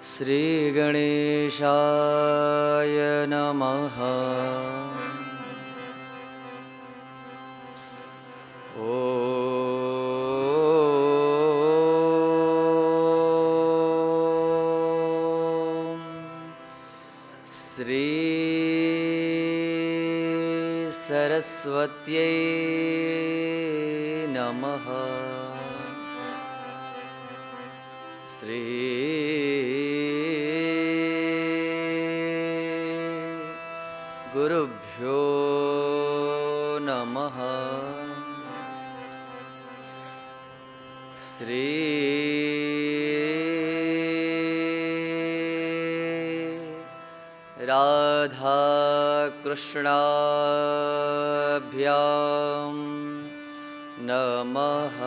श्रीगणेशाय नमः। ॐ श्री सरस्वत्यै नमः। श्री गुरुभ्यो नमः। श्री राधा कृष्णाभ्यां नमः।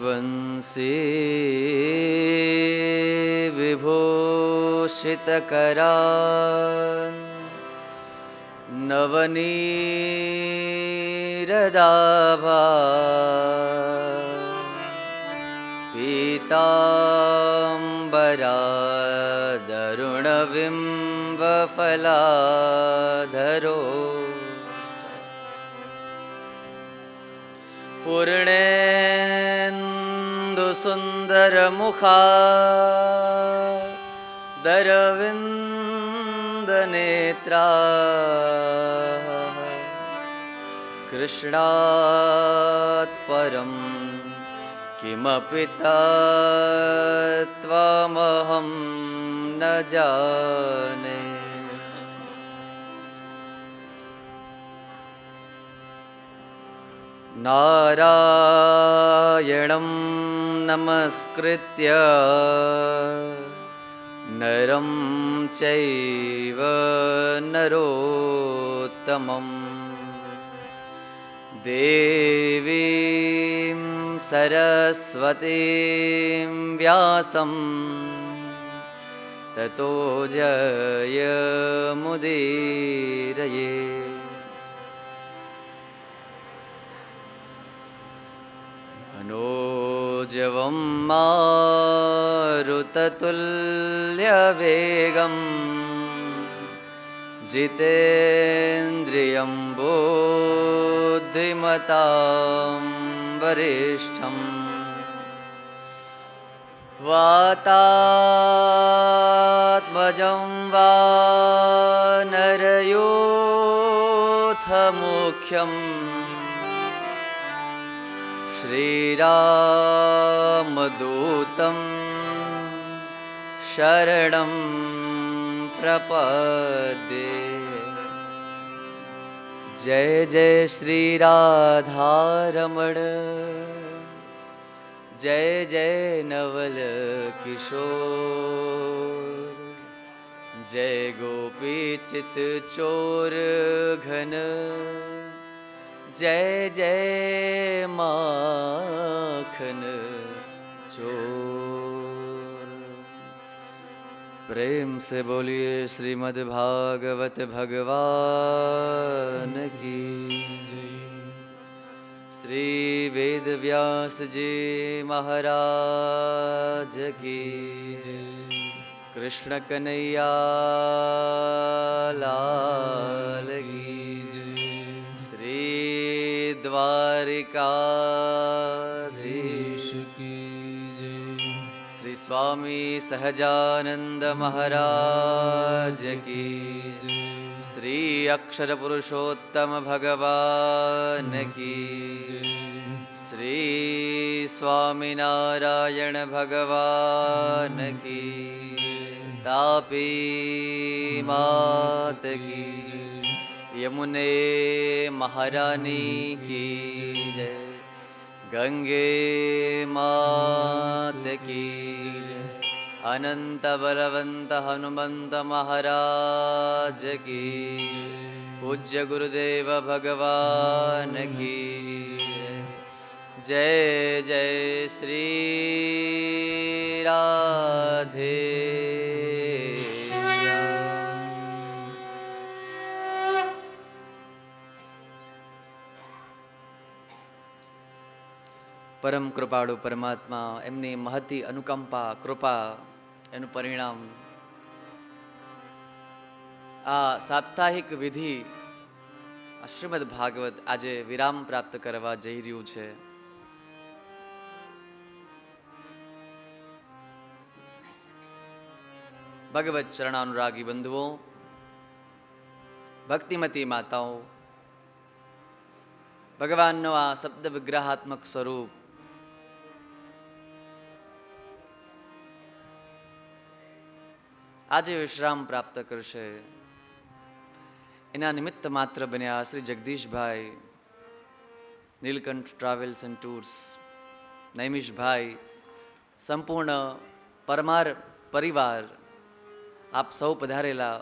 वंशी विभूषितकरान् नवनीरदाभान् पीताम्बरादरुणबिम्बफलाधरो पूर्णेन्दुसुन्दरमुखादरविन्दनेत्रा कृष्णात् परं किमपि तत्त्वमहं न जाने। नारायणं नमस्कृत्य नरं चैव नरोत्तमं देवीं सरस्वतीं व्यासं ततो जयमुदीरये। मनोजवं मारुततुल्यवेगं जितेन्द्रियं बुद्धिमतां वरिष्ठं वातात्मजं वानरयूथमुख्यम् श्रीरामदूतं शरणं प्रपद्ये। जय जय श्री राधारमण, जय जय नवल किशोर, जय गोपीचित चोर घन, जय जय माखन चोर। प्रेम से बोलिए श्रीमद् भागवत भगवान की। श्री वेद व्यास जी महाराज की। कृष्ण कन्हैया लाल की। श्री द्वारिकाधीश की जय। श्री स्वामी सहजानंद महाराज की जय। श्री अक्षर पुरुषोत्तम भगवान की जय। श्री स्वामीनारायण भगवान की जय। तापी मात की जय। यमुने महारानी की जय। गंगे मात की जय। अनंत बलवंत हनुमंत महाराज की जय। पूज्य गुरुदेव भगवान की जय। जय श्री राधे श्याम। પરમ કૃપાળુ પરમાત્મા એમની મહતી અનુકંપા કૃપા એનું પરિણામ આ સાપ્તાહિક વિધિ શ્રીમદ ભાગવત આજે વિરામ પ્રાપ્ત કરવા જઈ રહ્યું છે. ભગવત ચરણાનુરાગી બંધુઓ, ભક્તિમતી માતાઓ, ભગવાનનો આ શબ્દ વિગ્રહાત્મક સ્વરૂપ આજે વિશ્રામ પ્રાપ્ત કરશે. એના નિમિત્ત માત્ર બન્યા Shri Jagdishbhai, Nilkanth travels and tours, નૈમિષભાઈ, સંપૂર્ણ પરમાર પરિવાર, આપ સૌ પધારેલા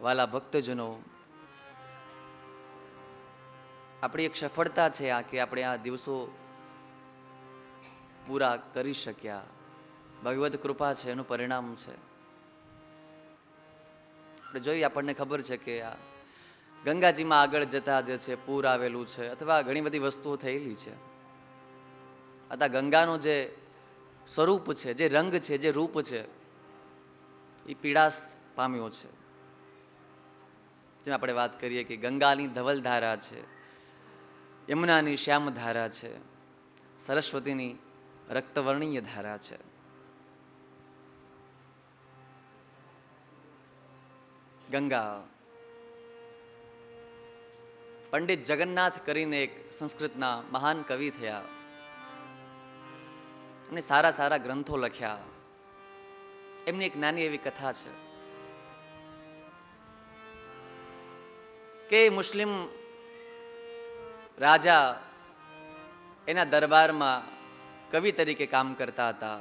વાલા ભક્તજનો, આપણી એક સફળતા છે આ કે આપણે આ દિવસો પૂરા કરી શક્યા. ભગવત કૃપા છે, એનું પરિણામ છે. આપણે જોઈએ, આપણને ખબર છે કે આ ગંગાજીમાં આગળ જતા જે છે પૂર આવેલું છે, અથવા ઘણી બધી વસ્તુઓ થયેલી છે. અથવા ગંગાનો જે સ્વરૂપ છે, જે રંગ છે, જે રૂપ છે, એ પીડાશ પામ્યો છે. જેમ આપણે વાત કરીએ કે ગંગાની ધવલ ધારા છે, યમુનાની શ્યામ ધારા છે, સરસ્વતીની રક્તવર્ણીય ધારા છે. ગંગા, પંડિત જગન્નાથ કરીને એક સંસ્કૃતના મહાન કવિ થયા અને સારા સારા ગ્રંથો લખ્યા. એમની એક નાની એવી કથા છે કે મુસ્લિમ રાજા એના દરબારમાં કવિ તરીકે કામ કરતા હતા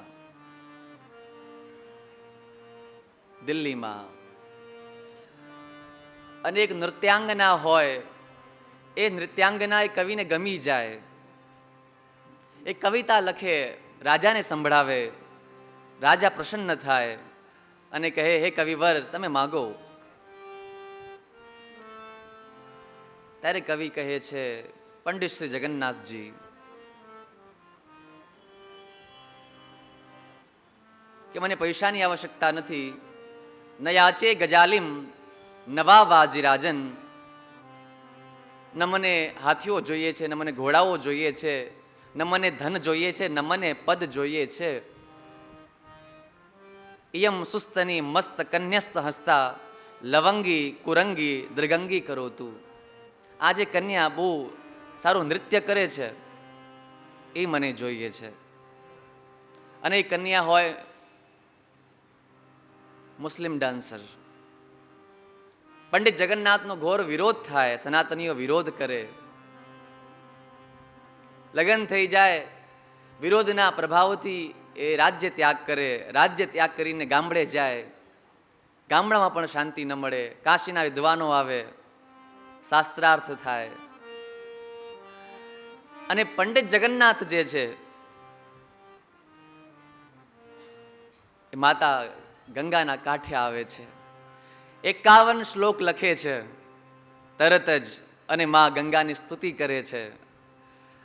દિલ્હીમાં. અને એક નૃત્યાંગના હોય, એ નૃત્યાંગના એ કવિને ગમી જાય, એ કવિતા લખે, રાજાને સંભળાવે, રાજા પ્રસન્ન થાય અને કહે, હે કવિવર, તમે માગો. ત્યારે કવિ કહે છે, પંડિત શ્રી જગન્નાથજી, કે મને પૈસાની આવશ્યકતા નથી. ન યાચે ગજાલિમ નવા વાજીરાજન, ન મને હાથીઓ જોઈએ છે, ન મને ઘોડાઓ જોઈએ છે, ન મને ધન જોઈએ છે, ન મને પદ જોઈએ છે. ઇયમ સુસ્તની મસ્ત કન્યસ્ત હસ્તા લવંગી કુરંગી દ્રગંગી કરો તું. આ જે કન્યા બહુ સારું નૃત્ય કરે છે, એ મને જોઈએ છે. અને એ કન્યા હોય મુસ્લિમ ડાન્સર. પંડિત જગન્નાથનો ઘોર વિરોધ થાય, સનાતનીઓ વિરોધ કરે, લગ્ન થઈ જાય, વિરોધના પ્રભાવથી એ રાજ્ય ત્યાગ કરે. રાજ્ય ત્યાગ કરીને ગામડે જાય, ગામડામાં પણ શાંતિ ન મળે. કાશીના વિદ્વાનો આવે, શાસ્ત્રાર્થ થાય. અને પંડિત જગન્નાથ જે છે એ માતા ગંગાના કાંઠે આવે છે, 51 શ્લોક લખે છે તરત જ, અને મા ગંગાની સ્તુતિ કરે છે.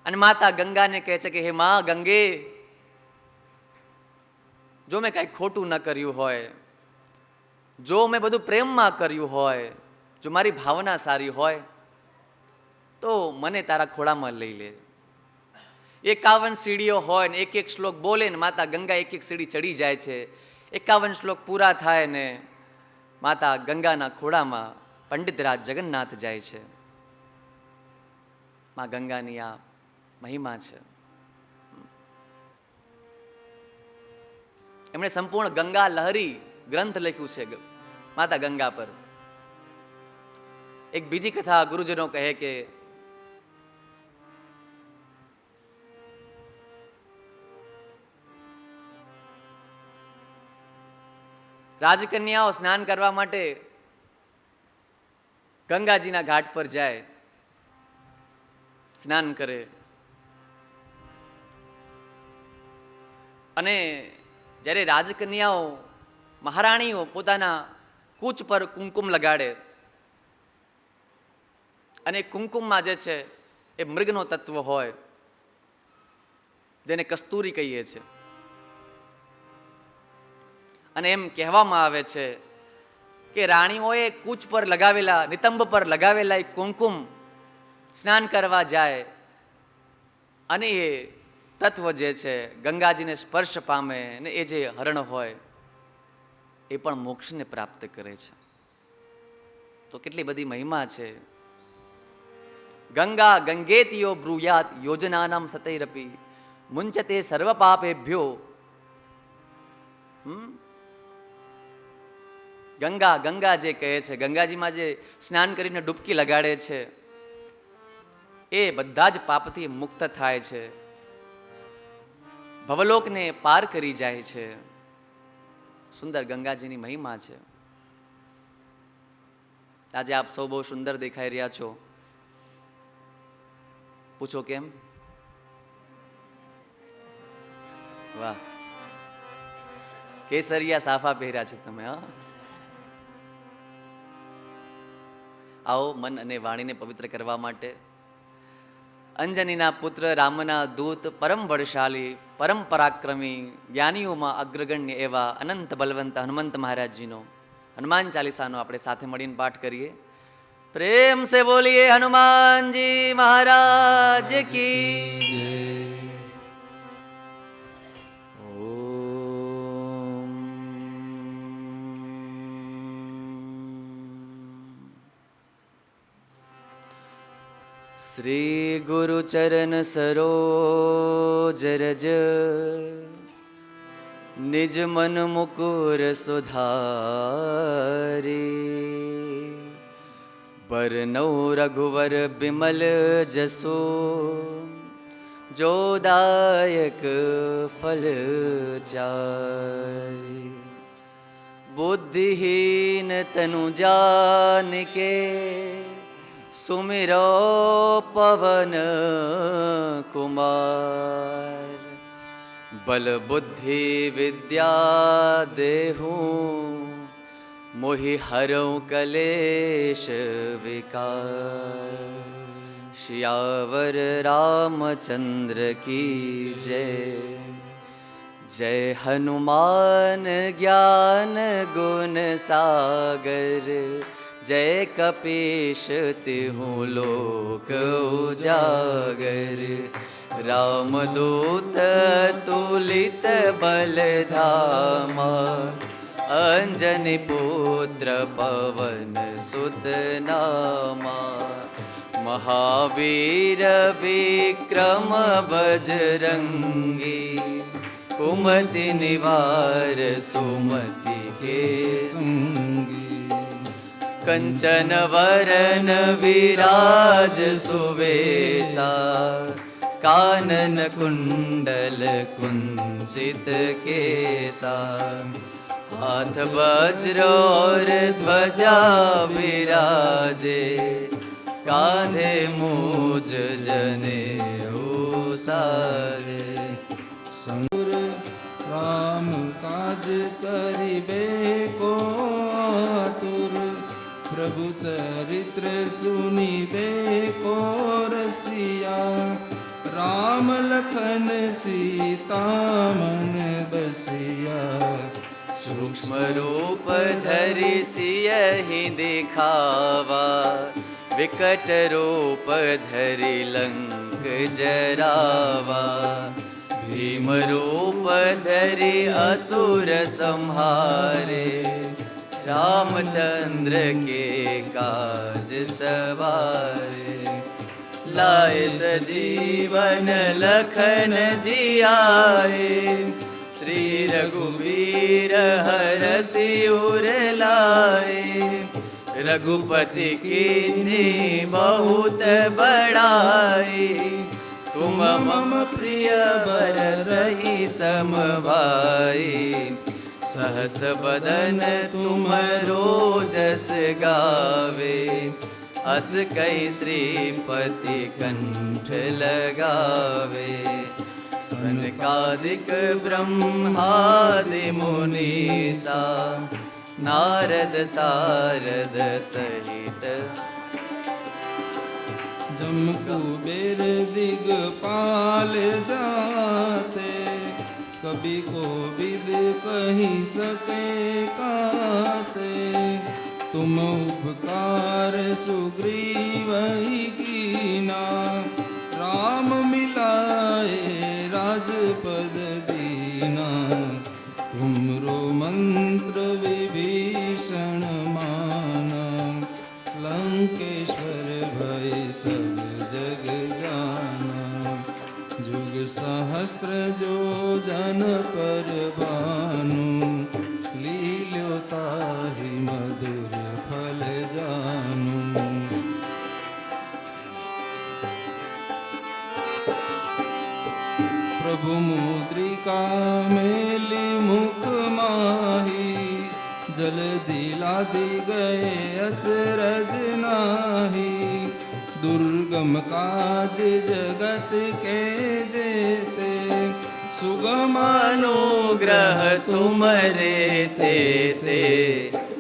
અને માતા ગંગાને કહે છે કે હે મા ગંગે, જો મેં કાંઈ ખોટું ન કર્યું હોય, જો મેં બધું પ્રેમમાં કર્યું હોય, જો મારી ભાવના સારી હોય, તો મને તારા ખોળામાં લઈ લે. 51 સીડીઓ હોય ને એક એક શ્લોક બોલે ને માતા ગંગા એક એક સીડી ચડી જાય છે. 51 શ્લોક પૂરા થાય ને માતા ગંગાના ખોળામાં પંડિતરાજ જગન્નાથ જાય છે. માં ગંગાની આ મહિમા છે. એમણે સંપૂર્ણ ગંગા લહરી ગ્રંથ લખ્યું છે માતા ગંગા પર. એક બીજી કથા ગુરુજનો કહે કે રાજકન્યાઓ સ્નાન કરવા માટે ગંગાજીના ઘાટ પર જાય, સ્નાન કરે. અને જ્યારે રાજકન્યાઓ મહારાણીઓ પોતાના કૂચ પર કુમકુમ લગાડે, અને કુમકુમમાં જે છે એ મૃગનો તત્વ હોય, જેને કસ્તુરી કહીએ છીએ. અને એમ કહેવામાં આવે છે કે રાણીઓએ કૂચ પર લગાવેલા, નિતંબ પર લગાવેલા એક કુમકુમ સ્નાન કરવા જાય અને એ તત્વ જે છે ગંગાજીને સ્પર્શ પામે ને એ જે હરણ હોય એ પણ મોક્ષને પ્રાપ્ત કરે છે. તો કેટલી બધી મહિમા છે. ગંગા ગંગેતિયો બ્રુયાત યોજનાનામ સતૈરપી મુંચતે સર્વ પાપેભ્યો. ગંગા ગંગા જે કહે છે, ગંગાજીમાં જે સ્નાન કરીને ડૂબકી લગાડે છે એ બધા જ પાપથી મુક્ત થાય છે, ભવલોકને પાર કરી જાય છે. સુંદર ગંગાજીની મહિમા છે. આજે આપ સૌ બહુ સુંદર દેખાઈ રહ્યા છો. પૂછો કેમ? વાહ, કેસરિયા સાફા પહેર્યા છે તમે. હા, આવો મન અને વાણીને પવિત્ર કરવા માટે અંજનીના પુત્ર રામના દૂત, પરમ બળશાલી, પરમ પરાક્રમી, જ્ઞાનીઓમાં અગ્રગણ્ય એવા અનંત બલવંત હનુમંત મહારાજજીનો હનુમાન ચાલીસાનો આપણે સાથે મળીને પાઠ કરીએ. પ્રેમ સે બોલીએ હનુમાનજી મહારાજ કી જય. શ્રી ગુરુ ચરણ સરોજ રજ નિજ મન મુકુર સુધારી બરનૌ રઘુવર બિમલ જસુ જોદાયક ફલ ચારી. બુદ્ધિહીન તનુ જાનકે સુમિરો પવન કુમાર. બલ બુદ્ધિ વિદ્યા દેહું મોહિ હરઉ કલેશ વિકાર. શિયાવર રામચંદ્ર કી જય. જય હનુમાન જ્ઞાન ગુણ સાગર જય કપીશ તિહું લોક ઉજાગર. રામદૂત તુલિત બલધામા અંજની પુત્ર પવન સુત નામા. મહાવીર વિક્રમ બજરંગી કુમતિ નિવાર સુમતિ કે સંગી. કંચન વરન વિરાજ સુવેશા કાનન કુંડલ કુંસિત કેસા. હાથ વજ્ર और ધ્વજા વિરાજે કાંધે મૂજ જને ઉસાજે. સંગુર રામ કાજ કરીબે કો આતુર પ્રભુ ચરિત્ર સુનીબે કો રસિયા. રામ લખન સીતા મન બસિયા. સૂક્ષ્મ રૂપ ધરી સિયહિ દેખાવા વિકટ રૂપ ધરી લંક જરાવા. ભીમ રૂપ ધરી અસુર સંહારે रामचंद्र के काज सवारे. लाए सजीवन लखन जियाए श्री रघुवीर हरषि उर लाए. रघुपति कीन्ही बहुत बड़ाई तुम मम प्रिय बर रही समभाई. सहस बदन तुम रोजस गावे अस कई श्रीपति कंठ लगावे. सनकादिक ब्रह्मादि मुनीसा नारद सारद सहित जम कुबेर दिगपाल जाते, कभी को विद कही सके काते। तुम उपकार सुग्रीव ही कीना, राम मिलाए राजपद दीना। तुमरो मंत्र विभीषण माना, लंकेश्वर भय सब जग जाना। जुग सहस्त्र जो जन पर भानु, लील्यो ताहि मधुर फल जानु। प्रभु मुद्रिका मेली मुख माही, जल दिला दी गए अचरज नाही। दुर्गम काज जगत के जेते, सुगम अनुग्रह तुमरे ते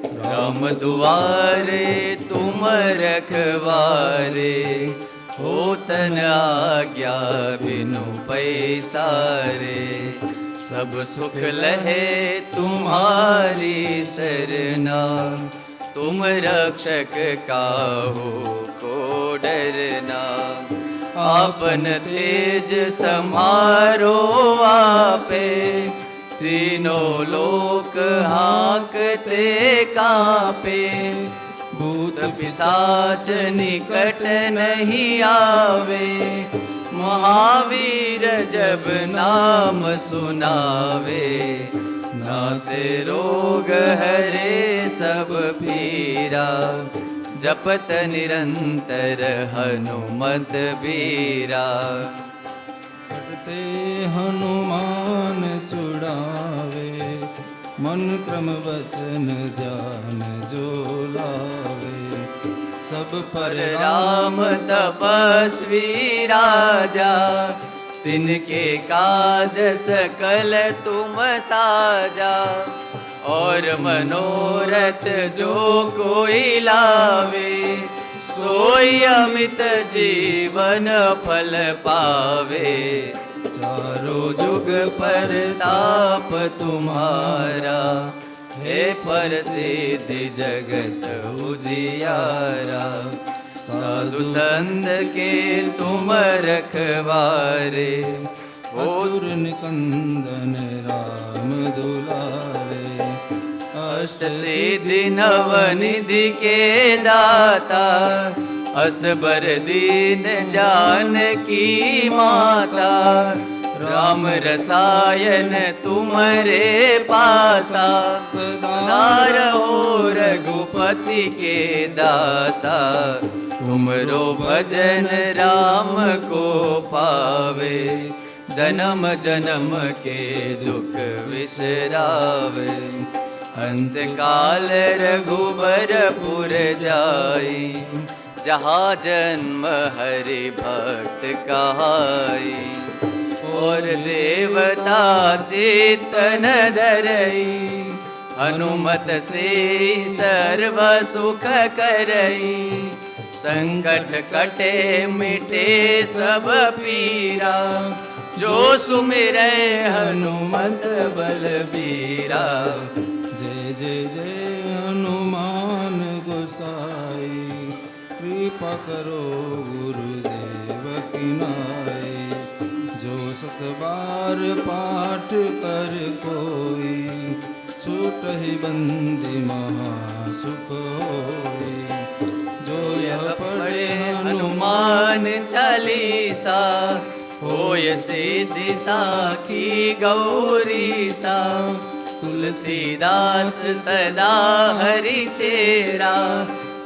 राम दुआरे तुम रखवारे। होतन आज्ञा बिनु पैसारे, सब सुख लहे तुम्हारी सरना। तुम रक्षक काहू को डरना, आपन तेज समारो आपे। तीनों लोक हाकते कापे, भूत पिशाच निकट नहीं आवे। महावीर जब नाम सुनावे, नासे रोग हरे सब पीरा। जपत निरंतर हनुमत बीरा। करते हनुमान छुड़ावे, मन क्रम वचन ध्यान जो लावे। सब पर राम तपस्वी राजा, तिनके काज सकल तुम साजा। और मनोरथ जो कोई लावे, सोई अमित जीवन फल पावे। चारों जुग पर ताप तुम्हारा, हे प्रसिद्धि जगत उजियारा। साधु संत के तुम रखवारे, असुर निकंदन राम दुलारे। अष्ट सिद्धि नव निधि के दाता, असबर दीन जानकी माता। राम रसायन तुम्हारे पासा, सदा रहो रघुपति के दासा। तुमरो भजन राम को पावे, जन्म जन्म के दुख विसरावे। अंत काल रघुबरपुर जाई, जहाँ जन्म हरि भक्त कहाई। और देवता चेतन धरई, हनुमत से सर्व सुख करई। संकट कटे मिटे सब पीरा, जो सुमिरै हनुमत बलबीरा। जय जय जय हनुमान गोसाई, कृपा करो गुरुदेव की नाई। जो सत बार पाठ कर कोई, छूटहि बंदी महासुख होई। जो यह पढ़े हनुमान चालीसा, होय सिद्धि साखी गौरी सा। तुलसीदास सदा हरि चेरा,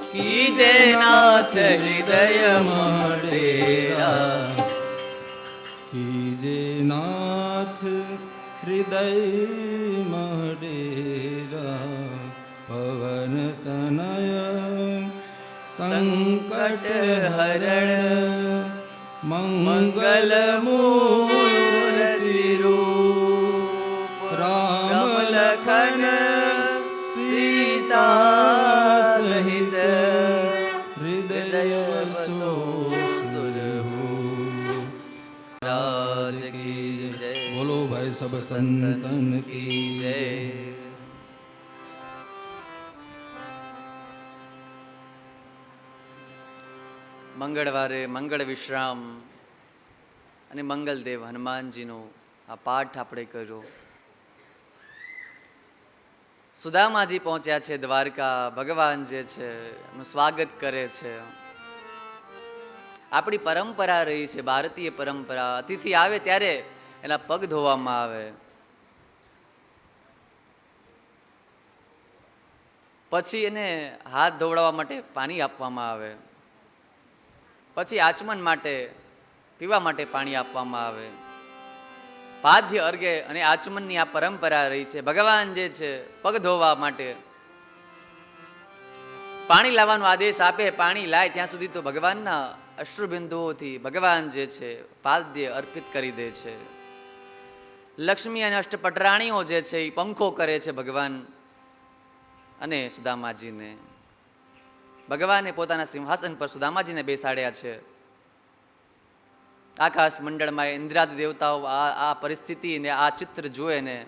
कीजे नाथ हृदय डेरा। कीजे नाथ हृदय डेरा। पवन तनय संकट हरण, मंगल मूर्ति रूप। राम लखन सीता सहित हृदय बसो સબ સંતન કી જય. મંગળવારે મંગળ વિશ્રામ અને મંગલદેવ હનુમાનજીનો આ પાઠ આપણે કર્યો. સુદામાજી પહોંચ્યા છે દ્વારકા. ભગવાન જે છે એનું સ્વાગત કરે છે. આપણી પરંપરા રહી છે, ભારતીય પરંપરા. અતિથિ આવે ત્યારે એના પગ ધોવામાં આવે, પછી એને હાથ ધોવડાવવા માટે પાણી આપવામાં આવે, પછી આચમન માટે પીવા માટે પાણી આપવામાં આવે. પાદ્ય અર્ઘ્ય અને આચમનની આ પરંપરા રહી છે. ભગવાન જે છે પગ ધોવા માટે પાણી લાવવાનો આદેશ આપે. પાણી લાય ત્યાં સુધી તો ભગવાનના અશ્રુબિંદુઓથી ભગવાન જે છે પાદ્ય અર્પિત કરી દે છે. લક્ષ્મી અને અષ્ટપટરાણીઓ જે છે એ પંખો કરે છે ભગવાન અને સુદામાજીને. ભગવાને પોતાના સિંહાસન પર સુદામાજીને બેસાડ્યા છે. આકાશ મંડળમાં ઇન્દ્રાદિ દેવતાઓ આ પરિસ્થિતિ ને આ ચિત્ર જુએ ને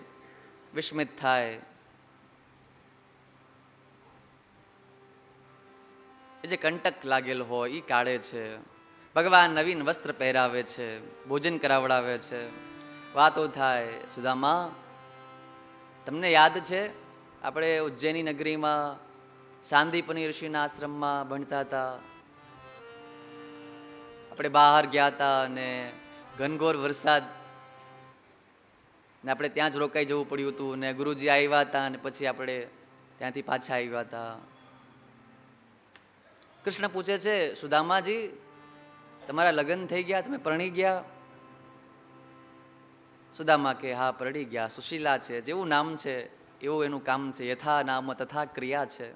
વિસ્મિત થાય. એ જે કંટક લાગેલ હોય એ કાઢે છે. ભગવાન નવીન વસ્ત્ર પહેરાવે છે, ભોજન કરાવડાવે છે. વાતો થાય. સુદામા, તમને યાદ છે આપણે ઉજ્જૈની નગરીમાં સાંદીપની ઋષિના આશ્રમમાં ભણતા હતા? આપણે બહાર ગયા હતા અને ઘનઘોર વરસાદ ને આપણે ત્યાં જ રોકાઈ જવું પડ્યું હતું ને ગુરુજી આવ્યા હતા અને પછી આપણે ત્યાંથી પાછા આવ્યા હતા. કૃષ્ણ પૂછે છે, સુદામાજી તમારા લગ્ન થઈ ગયા, તમે પરણી ગયા? સુદામા કે હા, પરણી ગયા. સુશીલા છે, જેવું નામ છે એવું એનું કામ છે. યથા નામ તથા ક્રિયા છે.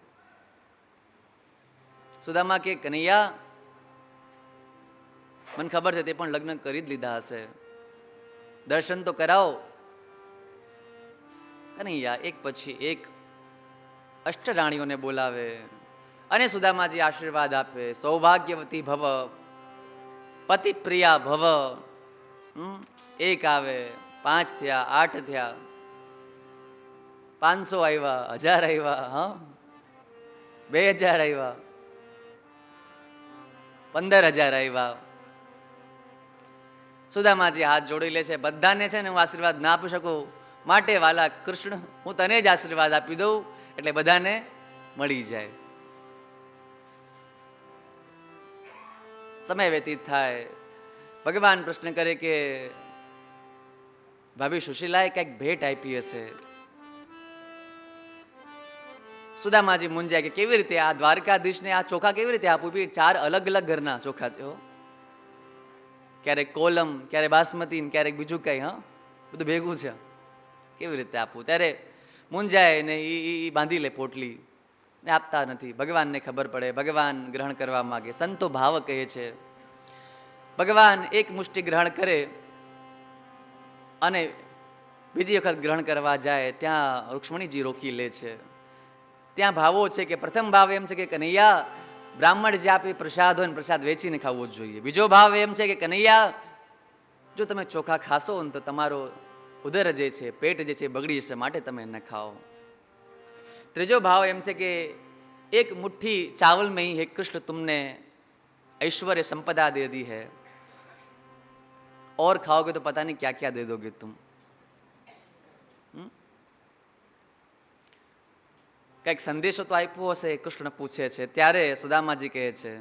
સુદામા કે કનૈયા, મને ખબર છે તે પણ લગ્ન કરી જ લીધા હશે, દર્શન તો કરાવો. કનૈયા એક પછી એક અષ્ટરાણીઓને બોલાવે અને સુદામાજી આશીર્વાદ આપે. સૌભાગ્યવતી ભવ, પતિ પ્રિયા ભવ. એક આવે, 5 થયા, 8 થયા, 500 આવ્યા, 1000 આવ્યા, 2000 આવ્યા, 15000 આવ્યા. સુદામાજી હાથ જોડી લે છે. બધાને છે ને હું આશીર્વાદ ના આપી શકું, માટે વાલા કૃષ્ણ હું તને જ આશીર્વાદ આપી દઉં એટલે બધાને મળી જાય. સમય વ્યતીત થાય. ભગવાન પ્રશ્ન કરે કે ભાભી સુશીલાએ કંઈક ભેટ આપી હશે. સુદામાજી મૂંઝાય કે કેવી રીતે આ દ્વારકાધીશને આ ચોખા કેવી રીતે આપું? 4 અલગ અલગ ઘરના ચોખા છે. ક્યારેક કોલમ, ક્યારેક બાસમતી, ક્યારેક બીજું કઈ. બધું ભેગું છે, કેવી રીતે આપવું? ત્યારે મૂંઝાય ને એ બાંધી લે પોટલી ને આપતા નથી. ભગવાનને ખબર પડે. ભગવાન ગ્રહણ કરવા માંગે. સંતો ભાવ કહે છે ભગવાન એક મુષ્ટિ ગ્રહણ કરે અને બીજી વખત ગ્રહણ કરવા જાય ત્યાં રૂક્ષ્મણીજી રોકી લે છે. ત્યાં ભાવો છે કે પ્રથમ ભાવ એમ છે કે કનૈયા, બ્રાહ્મણ જે આપે પ્રસાદ હોય ને પ્રસાદ વેચીને ખાવો જ જોઈએ. બીજો ભાવ એમ છે કે કનૈયા, જો તમે ચોખા ખાશો ને તો તમારો ઉદર જે છે, પેટ જે છે બગડી જશે, માટે તમે ન ખાઓ. ત્રીજો ભાવ એમ છે કે એક મુઠ્ઠી ચાવલ में ही है कृष्ण तुमने ऐश्वर्य संपदा दे दी है, और खाओगे तो पता नहीं क्या क्या दे दोगे तुम. કંઈક સંદેશો તો આપ્યો હશે, કૃષ્ણ પૂછે છે. ત્યારે સુદામાજી કહે છે,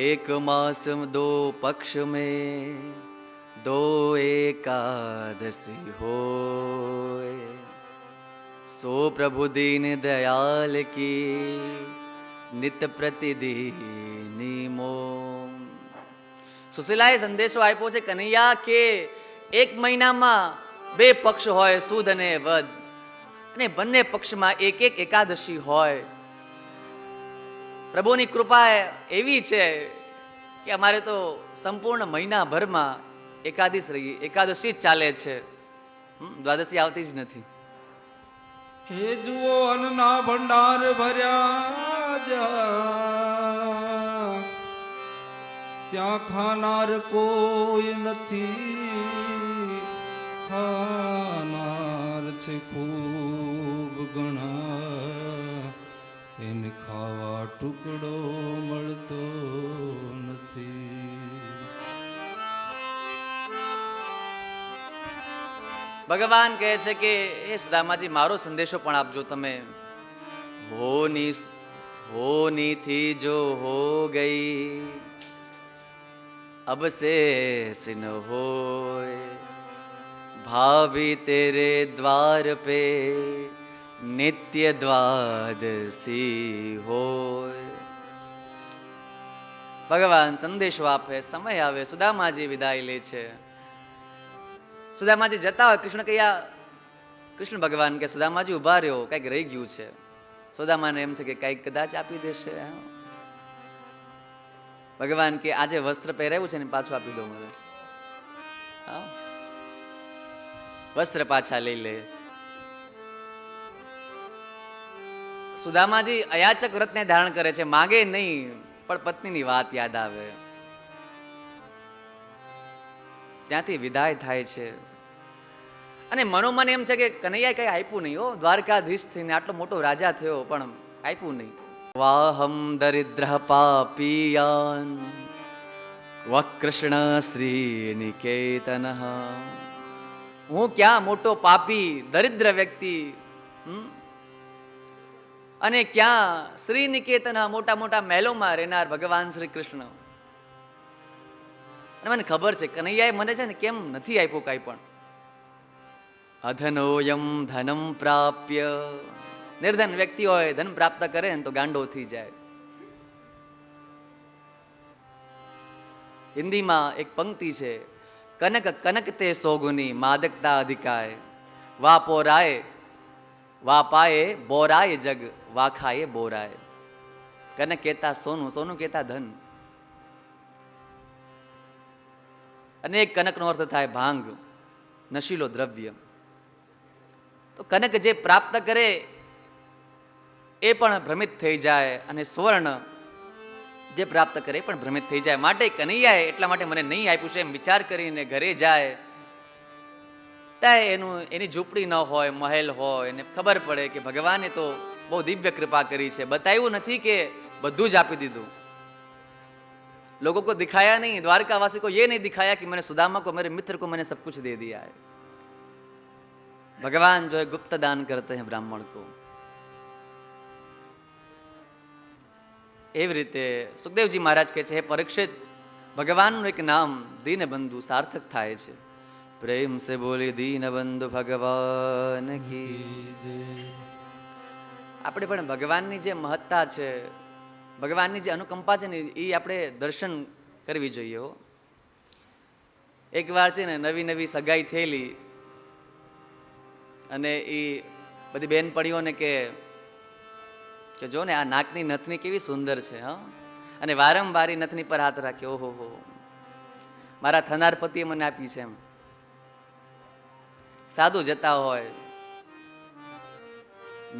એક માસ 2 પક્ષ में 2 एकादशी होय, सो प्रभु दीन दयाल की નિત પ્રતિદિની મો. સુશીલાએ સંદેશો આપ્યો છે કનૈયા કે 1 મહિનામાં 2 પક્ષ હોય, સુદ અને વદ, અને બંને પક્ષમાં 1 એકાદશી હોય. પ્રભુની કૃપા એવી છે કે અમારે તો સંપૂર્ણ મહિનાભરમાં એકાદશી જ ચાલે છે, દ્વાદશી આવતી જ નથી. હે જુઓ અન્નના ભંડાર ભર્યા જા, ત્યાં ખાનાર કોઈ નથી, ખાનાર છે ખૂબ ઘણા, એને ખાવા ટુકડો મળતો નથી. ભગવાન કહે છે કે એ સુદામાજી મારો સંદેશો પણ આપજો તમે. હોની થી જો હો ગઈ, અબ शेष न होय, भाभी तेरे द्वार पे नित्य द्वादशी હોય. ભગવાન સંદેશો આપે, સમય આવે, સુદામાજી વિદાય લે છે. સુદામાજી જતા હોય, કૃષ્ણ ભગવાન કે સુદામાજી ઉભા રહ્યો, કઈક રહી ગયું છે. સુદામાને એમ છે કે કઈક કદાચ આપી દેશે. ભગવાન કે આજે વસ્ત્ર પહેરાવ્યું છે ને પાછું આપી દો મને. વસ્ત્ર પાછા લઈ લે. સુદામાજી અયાચક વ્રતને ધારણ કરે છે, માગે નહીં પણ પત્નીની વાત યાદ આવે. ત્યાંથી વિદાય થાય છે. અને મનોમન એમ છે કે કનૈયા કઈ આપ્યું નહીં. દ્વારકાધીશ થઈને આટલો મોટો રાજા થયો પણ આપ્યું નહીં. વાહમ દરિદ્ર પાપિયાન કૃષ્ણ શ્રી નિકેતન. હું ક્યાં મોટો પાપી દરિદ્ર વ્યક્તિ, અને ક્યાં શ્રી નિકેતન મોટા મોટા મહેલોમાં રહેનાર ભગવાન શ્રી કૃષ્ણ. અને મને ખબર છે કનૈયાએ મને છે ને કેમ નથી આપ્યું કાંઈ પણ. અધનોયમ ધનમ પ્રાપ્ય. નિર્ધન વ્યક્તિ હોય ધન પ્રાપ્ત કરે ને તો ગાંડો થઈ જાય. હિન્દીમાં એક પંક્તિ છે, કનક કનક તે સોગુની માદકતા અધિકાય, વા પોરાય વા પાયે બોરાય જગ, વા ખાયે બોરાય. કનક કહેતા સોનું, સોનું કહેતા ધન. અને એક કનકનો અર્થ થાય ભાંગ, નશીલો દ્રવ્ય. તો કનક જે પ્રાપ્ત કરે એ પણ ભ્રમિત થઈ જાય, અને સુવર્ણ જે પ્રાપ્ત કરે એ પણ ભ્રમિત થઈ જાય. માટે કનૈયાએ એટલા માટે મને નહીં આપ્યું છે એમ વિચાર કરીને ઘરે જાય. ત્યાં એની ઝૂંપડી ન હોય, મહેલ હોય, એને ખબર પડે કે ભગવાને તો બહુ દિવ્ય કૃપા કરી છે. બતાવ્યું નથી કે બધું જ આપી દીધું. लोगों को दिखाया नहीं, द्वारकावासी को ये नहीं दिखाया कि मैंने सुदामा को, मेरे मित्र को मैंने सब कुछ दे दिया है. भगवान जो है गुप्त दान करते हैं ब्राह्मण को. એવી રીતે સુખદેવજી મહારાજ કહે છે, હે પરીક્ષિત, ભગવાનનું એક નામ દીનબંધુ સાર્થક થાય છે. પ્રેમ સે બોલી દીનબંધુ ભગવાન કી જય. આપણે પણ ભગવાનની જે મહત્તા છે, ભગવાનની જે અનુકંપા છે ને એ આપણે દર્શન કરવી જોઈએ. એક વાર છે ને નવી નવી સગાઈ થયેલી, અને એ બધી બેનપણીઓને કે જો ને આ નાકની નથની કેવી સુંદર છે. અને વારંવાર નથની પર હાથ રાખ્યો, ઓહો હો, મારા થનાર પતિએ મને આપી છે એમ. સાધુ જતા હોય,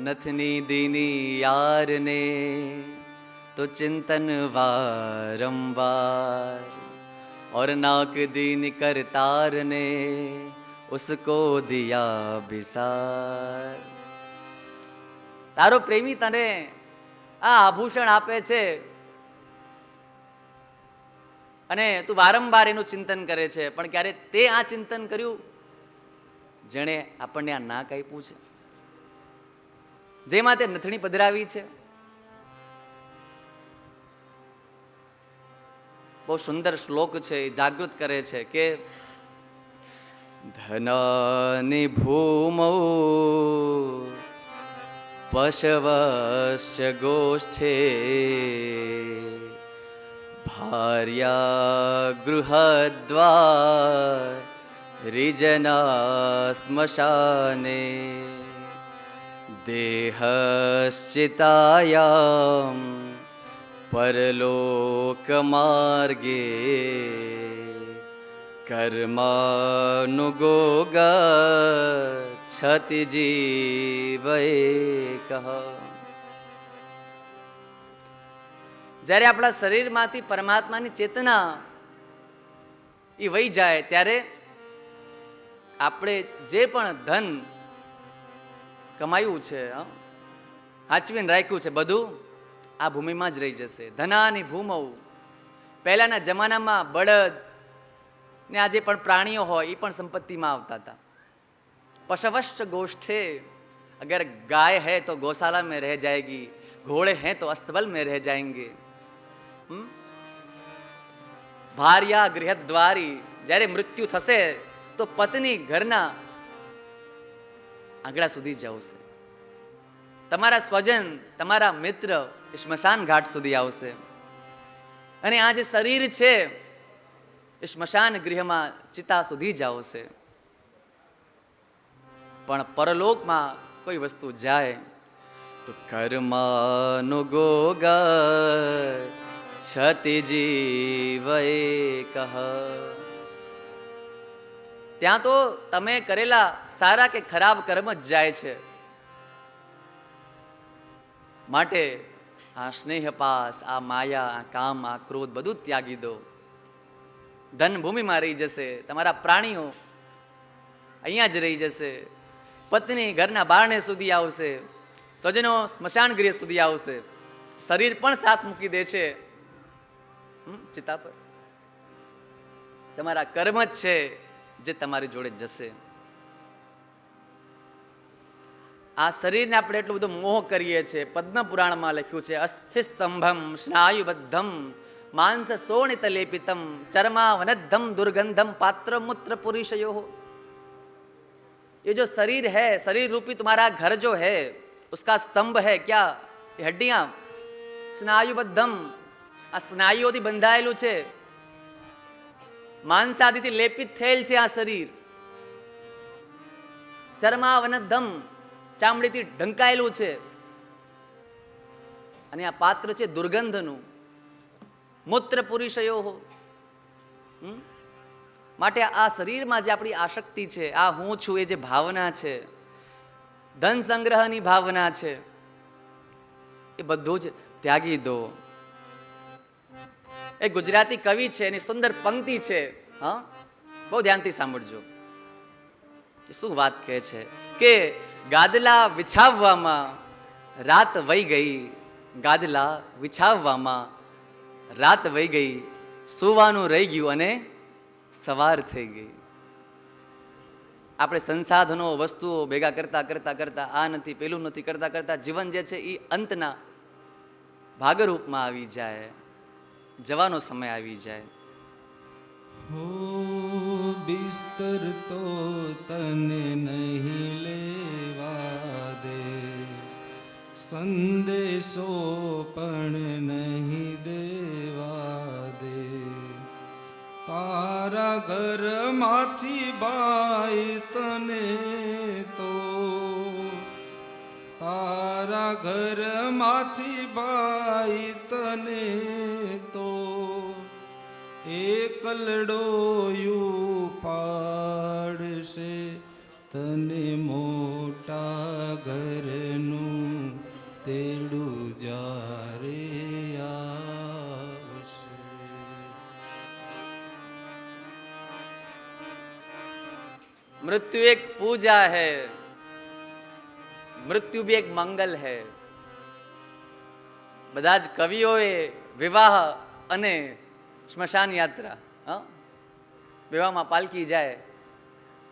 નથની દીની યારને तो चिंतन वारंवार, और नाक दीन करतार ने उसको दिया बिसार. તારો પ્રેમી તને આ આભૂષણ આપે છે અને તું વારંવાર એનું ચિંતન કરે છે, પણ ક્યારે તે આ ચિંતન કર્યું જેણે આપણને આ નાક આપ્યું છે, જેમાં તે નથણી પધરાવી છે. બહુ સુંદર શ્લોક છે, જાગૃત કરે છે કે ધનાની ભૂમૌ પશવશ્ચ ગોષ્ઠે, ભાર્યા ગૃહદ્વાર રિજના સ્મશાને, દેહશ્ચિતાયામ પરલોક માર્ગે, કર્માનુગો ગચ્છતિ જીવૈકઃ. જ્યારે આપણા શરીરમાંથી પરમાત્માની ચેતના એ વહી જાય ત્યારે આપણે જે પણ ધન કમાયું છે, હાચવીને રાખ્યું છે, બધું આ ભૂમિમાં જ રહી જશે. ધનાની ભૂમૌ. પહેલાના જમાનામાં બળદ ને આ જે પણ પ્રાણીઓ હોય એ પણ સંપત્તિમાં આવતા હતા. पशवश्च गोष्ठे. अगर गाय है तो गौशाला में रह जाएगी, घोड़े हैं तो अस्तबल में रह जाएंगे. भार्या गृहद्वारी. જ્યારે મૃત્યુ થશે તો પત્ની ઘરના આંગળા સુધી જશે. તમારા સ્વજન, તમારા મિત્ર સ્મશાન ઘાટ સુધી આવશે. અને આ જે શરીર છે એ સ્મશાન ગૃહમાં ચિતા સુધી જ આવશે. પણ પરલોકમાં કોઈ વસ્તુ જાય તો કર્માનુગોગ છતિ જીવ એકઃ. ત્યાં તો તમે કરેલા સારા કે ખરાબ કર્મ જ જાય છે. માટે આ સ્નેહપાસ, આ માયા, આ કામ, આ ક્રોધ બધું જ ત્યાગી દો. ધન ભૂમિમાં રહી જશે, તમારા પ્રાણીઓ અહીંયા જ રહી જશે, પત્ની ઘરના બારણે સુધી આવશે, સ્વજનો સ્મશાન ગૃહ સુધી આવશે, શરીર પણ સાથ મૂકી દે છે ચિતા પર. તમારા કર્મ જ છે જે તમારી જોડે જશે. આ શરીરને આપણે એટલું બધું મોહ કરીએ છીએ. પદ્મ પુરાણમાં લખ્યું છે, અસ્થિ સ્તંભમ સ્નાયુબદ્ધમ માંસ શોણિત લેપિતમ ચર્માવનદ્ધમ દુર્ગંધમ પાત્ર મૂત્ર પુરુષયો. ये जो शरीर है, शरीर रूपी तुम्हारा घर जो है, उसका स्तंभ है क्या? ये हड्डियां स्नायुबद्धम. આ સ્નાયુઓથી બંધાયેલું છે, માંસાદિથી લેપિત થયેલ છે આ શરીર. ચર્માવનદ્ધમ, ચામડીથી ઢંકાયેલું છે. અને આ પાત્ર છે દુર્ગંધનું. મૂત્ર પુરુષયો. માટે આ શરીરમાં જે આપણી આસક્તિ છે, આ હું છું એ જે ભાવના છે, ધન સંગ્રહની ભાવના છે, એ બધું જ ત્યાગી દો. એક ગુજરાતી કવિ છે, એની સુંદર પંક્તિ છે, હા, બહુ ધ્યાનથી સાંભળજો. શું વાત કહે છે કે ગાદલા વિછાવવામાં રાત વહી ગઈ, ગાદલા વિછાવવામાં રાત વહી ગઈ, સુવાનું રહી ગયું અને સવાર થઈ ગઈ. આપણે સંસાધનો, વસ્તુઓ ભેગા કરતા કરતા કરતા આ નથી પેલું નથી કરતા કરતા જીવન જે છે એ અંતના ભાગરૂપમાં આવી જાય, જવાનો સમય આવી જાય. હો બિસ્તર તો તને નહીં લેવા દે, સંદેશો પણ નહીં દેવા દે. તારા ઘરમાંથી બાઈ તને તો, તારા ઘરમાંથી બાઈ તને તો એકલડો પાડશે, તને મોટા ઘરનું તેડું જારે આવશે. मृत्यु एक पूजा है, मृत्यु भी एक मंगल है. બધા જ કવિઓએ વિવાહ અને સ્મશાન યાત્રા, વિવાહમાં પાલકી જાય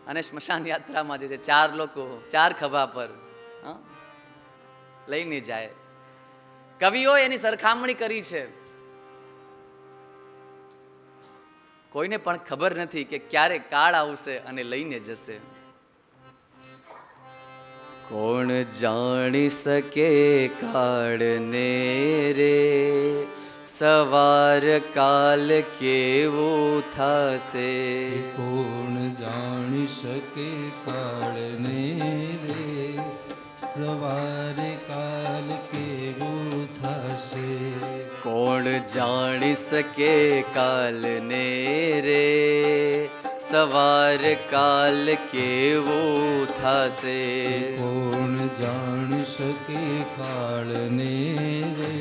અને સ્મશાન યાત્રામાં જે છે ચાર લોકો ચાર ખભા પર લઈને જાય. કવિઓએ એની સરખામણી કરી છે. કોઈને પણ ખબર નથી કે ક્યારે કાળ આવશે અને લઈને જશે. કોણ જાણી શકે કાળને રે, સવાર કાલ કેવું થશે. કોણ જાણી શકે કાળને રે, સવારે કાલ કેવું થશે. કોણ જાણી શકે કાલને રે, સવાર કાલ કેવું થશે. કોણ જાણી શકે કાળને રે,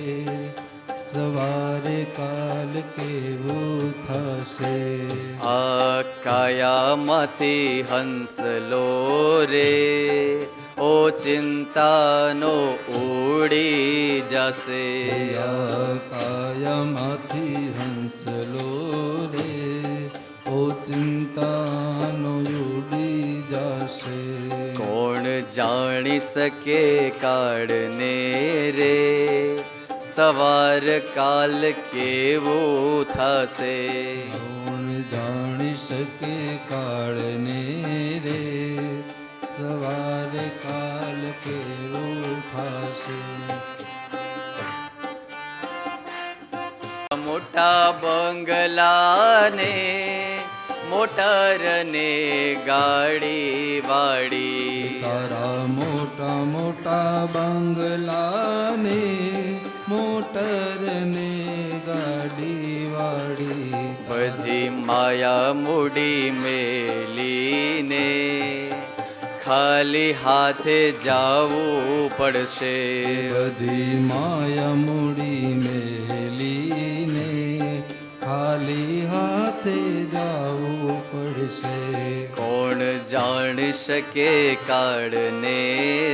સવારે કાલ કેવું થશે. આ કાયામાંથી હંસલો રે ઓ ચિંતાનો ઉડી જશે. આ કાયામાંથી હંસલો રે ઓ ચિંતાનો ઉડી જશે. કોણ જાણી શકે કાળને રે સવાર કાલ કેવું થશે. કોણ જાણી શકે કાળને રે સવારે કાલ કેવું થશે. મોટા બંગલાને મોટરને ગાડી વાડી. તારા મોટા મોટા બંગલાને મોટરને ગાડી વાળી. બધી માયા મૂડી મેલીને ખાલી હાથે જાવું પડશે. બધી માયા મૂડી મેલીને ખાલી હાથે જાવું પડશે. કોણ જાણી શકે કાળને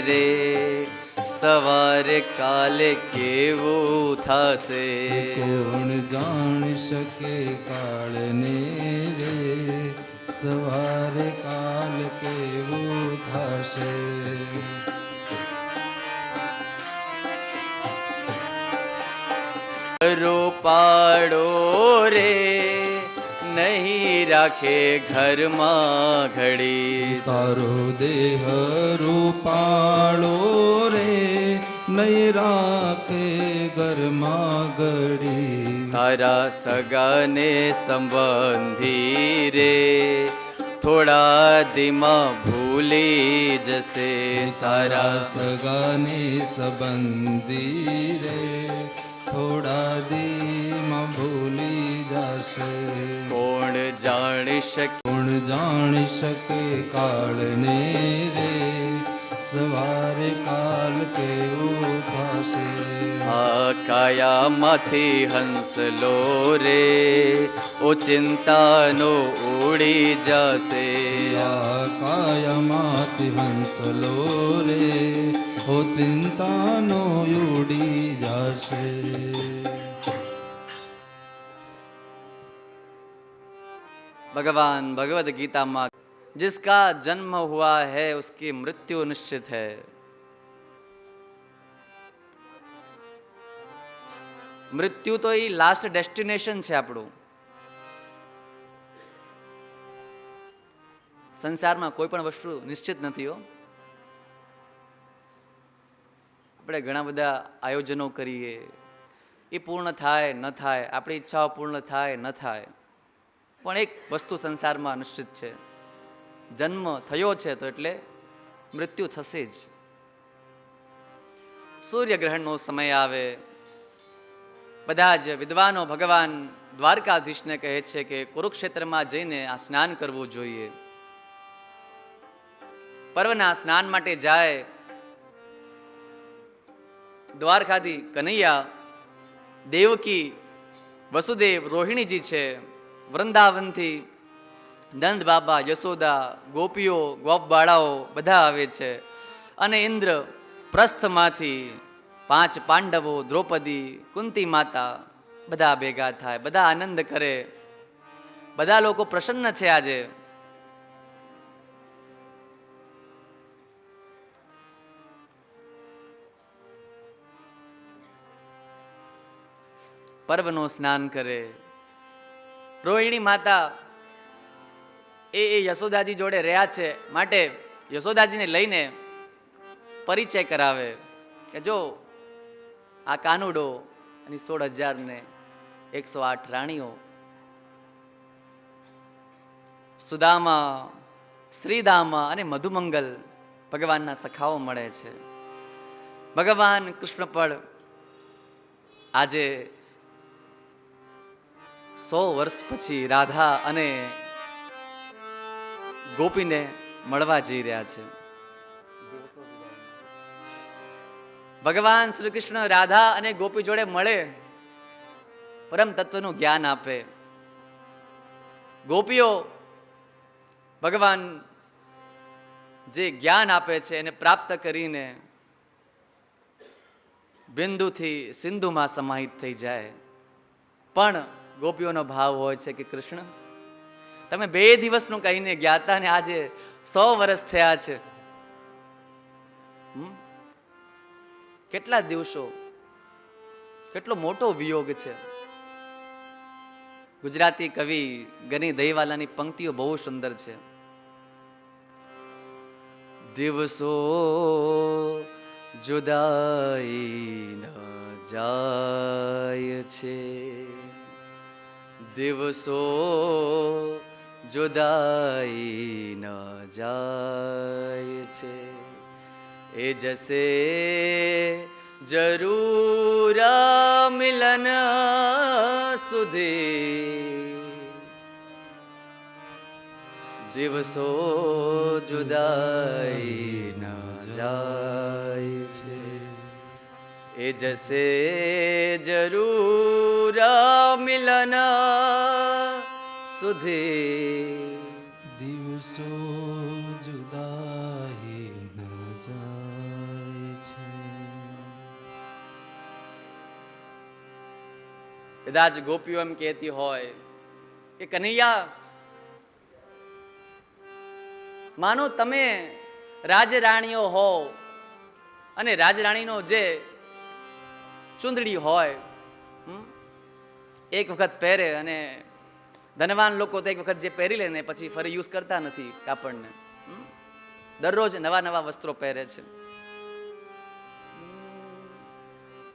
રે સવારે કાલે કેવું થશે. કોણ જાણી શકે કાળને રે સવારે કાલ કેવું થશે. રૂપાળો રે નહીં રાખે ઘરમાં ઘડી. તારો દેહ રૂપાળો રે નહીં રાખે ઘરમાં ઘડી. તારા સગાને સંબંધી રે થોડા દીમાં ભૂલી જશે. તારા સગાને સંબંધી રે થોડા દીમાં ભૂલી જશે. કોણ જાણી શકે કોણ જાણી શકે કાળને રે સવારે કાલ કેવું થશે. આ કાયામાંથી હંસલો રે ઓ ચિંતાનો ઉડી જશે. આ કાયામાંથી હંસલો રે ઓ ચિંતાનો ઉડી જશે. भगवान भगवद गीता में जिसका जन्म हुआ है उसकी मृत्यु निश्चित है. મૃત્યુ તો એ લાસ્ટ ડેસ્ટિનેશન છે આપણું. સંસારમાં કોઈ પણ વસ્તુ નિશ્ચિત નથી હો. આપણે ઘણા બધા આયોજનો કરીએ, એ પૂર્ણ થાય ન થાય, આપણી ઈચ્છાઓ પૂર્ણ થાય ન થાય, પણ એક વસ્તુ સંસારમાં નિશ્ચિત છે, જન્મ થયો છે તો એટલે મૃત્યુ થશે જ. સૂર્યગ્રહણનો સમય આવે, બધા જ વિદ્વાનો ભગવાન દ્વારકાધીશને કહે છે કે કુરુક્ષેત્રમાં જઈને આ સ્નાન કરવું જોઈએ. પર્વના સ્નાન માટે જાય. દ્વારકાધી કનૈયા, દેવકી, વસુદેવ, રોહિણીજી છે, વૃંદાવનથી નંદ બાબા, યશોદા, ગોપીઓ, ગોપબાળાઓ બધા આવે છે. અને ઇન્દ્ર પ્રસ્થમાંથી 5 પાંડવો, દ્રૌપદી, કુંતી માતા બધા ભેગા થાય, બધા આનંદ કરે, બધા લોકો પ્રસન્ન છે. આજે પર્વનું સ્નાન કરે. રોહિણી માતા એ યશોદાજી જોડે રહ્યા છે, માટે યશોદાજીને લઈને પરિચય કરાવે કે જો આ કાનુડો અને 16,108 રાણીઓ, સુદામા, શ્રીદામા અને મધુમંગલ ભગવાનના સખાઓ મળે છે. ભગવાન કૃષ્ણ પણ આજે 100 વર્ષ પછી રાધા અને ગોપીને મળવા જઈ રહ્યા છે. ભગવાન શ્રી કૃષ્ણ રાધા અને ગોપી જોડે મળે પરમ તત્વનું જ્ઞાન આપે. ગોપીઓ ભગવાન જે જ્ઞાન આપે છે એને પ્રાપ્ત કરીને બિંદુથી સિંધુમાં સમાહિત થઈ જાય. પણ ગોપીઓનો ભાવ હોય છે કે કૃષ્ણ, તમે 2 દિવસનું કહીને ગયા હતા ને આજે 100 વર્ષ થયા છે. કેટલા દિવસો, કેટલો મોટો વિયોગ છે. ગુજરાતી કવિ ગની દહીવાલાની પંક્તિઓ બહુ સુંદર છે. દિવસો જુદાઈ ન જાય છે, દિવસો જુદાઈ ન જાય છે, એ જશે જરૂર મિલન સુધી, દિવસો જુદાઈ ન જાય છે, એ જશે જરૂર મિલન સુધી. દિવસો જુદાઈ ન જાય છે. કદાચ ગોપીઓ એમ કહેતી હોય કે કનૈયા, માનો તમે રાજરાણીઓ હો અને રાજરાણીનો જે ચૂંદડી હોય એક વખત પહેરે, અને ધનવાન લોકો તો એક વખત જે પહેરી લે ને પછી ફરી યુઝ કરતા નથી કાપડને, દરરોજ નવા નવા વસ્ત્રો પહેરે છે.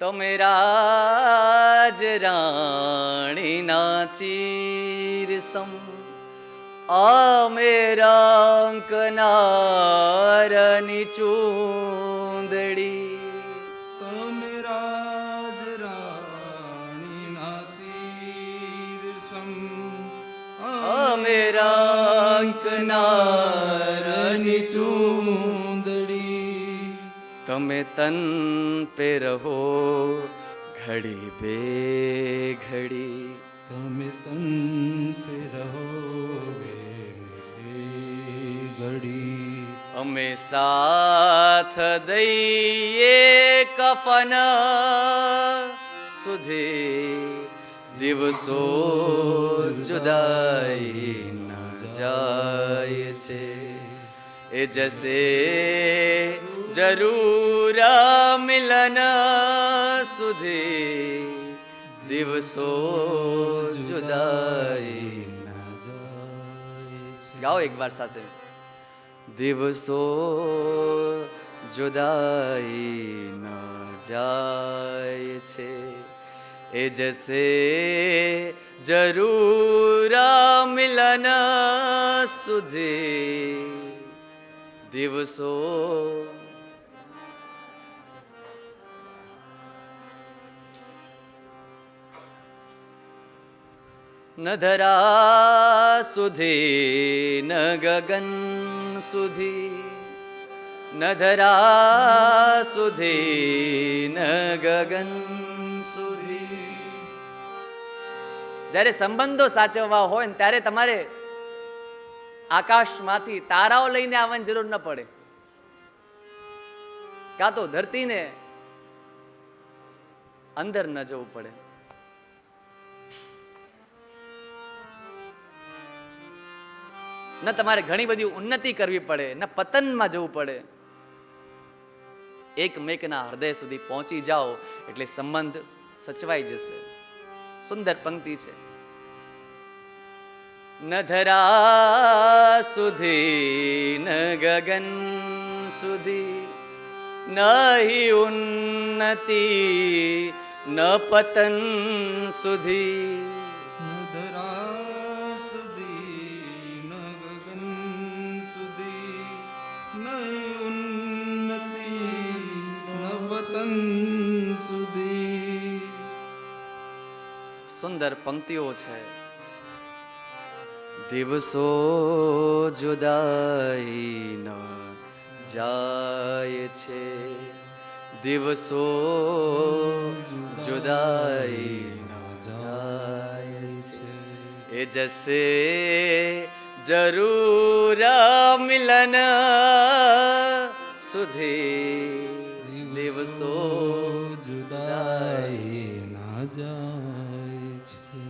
તમે રાજરાણીના ચીરસમ આમેરાંકનારની ચૂંદડી, તમે રાજરાણીના ચીરસમ આમેરાંકનારની ચૂંદડી, તમે તન પે રહો ઘડી બે ઘડી, તમે તન પે રહો ઘડી, અમે સાથ દઈએ કફન સુધી, દિવસો જુદાઈ ન જાય છે, એ જશે જરૂર મિલન સુધી, દિવસો જુદાઈ ન જાય છે. ગાઓ એક વાર સાથે. દિવસો જુદાઈ ન જાય છે, એ જશે જરૂર મિલન સુધી, દિવસો. ન ધરા સુધી ન ગગન સુધી, ન ધરા સુધી ન ગગન સુધી. જ્યારે સંબંધો સાચવવા હોય ને ત્યારે તમારે આકાશમાંથી તારાઓ લઈને આવવાની જરૂર ન પડે, કાં તો ધરતીને અંદર ન જવું પડે. ન તમારે ઘણી બધી ઉન્નતિ કરવી પડે, ન પતનમાં જવું પડે. એકમેકના હૃદય સુધી પહોંચી જાઓ એટલે સંબંધ સચવાઈ જશે. સુંદર પંક્તિ છે. ન ધરા સુધી ન ગગન સુધી, નહીં ઉન્નતિ ન પતન સુધી, ન ધરા સુધી ન ગગન સુધી, નહીં ઉન્નતિ ન વતન સુધી. સુંદર પંક્તિઓ છે. દિવસો જુદાઈ ન જાય છે, દિવસો જુદાઈ ન જાય जैसे जरूर मिलन सुधी દિવસો જુદાઈ ના જાય છે.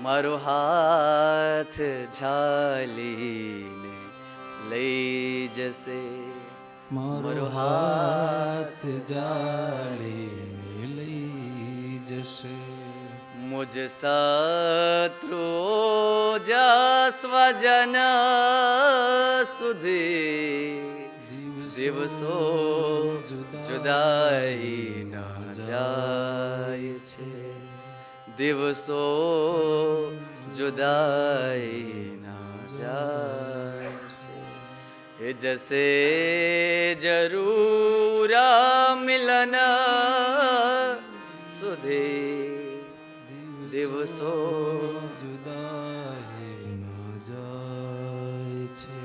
મારો હાથ ઝાલીને લઈ જશે, મારો હાથ જાળીને લઈ જશે. મુજ શત્રુ સ્વજન સુધી દિવસો જુદાઈ ના જાય છે, દિવસો જુદાઈ ના જાય છે. એ જશે જરૂર મિલન સુધી દિવસો જુદાઈ ના જાય છે.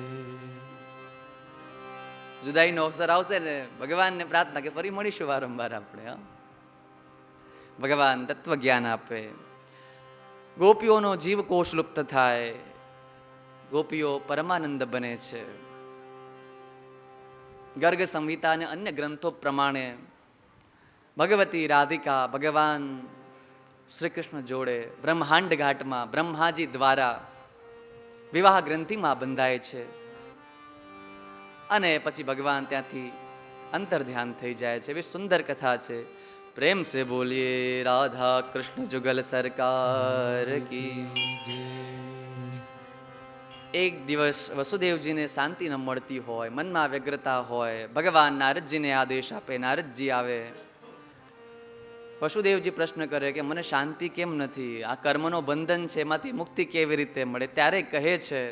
જુદાઈનો અવસર આવશે ને ભગવાનને પ્રાર્થના કે ફરી મળીશું વારંવાર આપણે. હા, ભગવાન તત્વ જ્ઞાન આપે, ગોપીઓનો જીવકોશ લુપ્ત થાય, ગોપીઓ પરમાનંદ બને છે. ગર્ગ સંહિતા અને અન્ય ગ્રંથો પ્રમાણે ભગવતી રાધિકા ભગવાન શ્રી કૃષ્ણ જોડે બ્રહ્માંડ ઘાટમાં બ્રહ્માજી દ્વારા વિવાહ ગ્રંથિમાં બંધાય છે અને પછી ભગવાન ત્યાંથી અંતર ધ્યાન થઈ જાય છે. એવી સુંદર કથા છે. પ્રેમ સે બોલીએ રાધા કૃષ્ણ જુગલ સરકાર કી. એક દિવસ વસુદેવજીને શાંતિ ન મળતી હોય, મનમાં વ્યગ્રતા હોય, ભગવાન નારદજીને આદેશ આપે, નારદજી આવે. વસુદેવજી પ્રશ્ન કરે કે મને શાંતિ કેમ નથી, આ કર્મનો બંધન છે, એમાંથી મુક્તિ કેવી રીતે મળે? ત્યારે કહે છે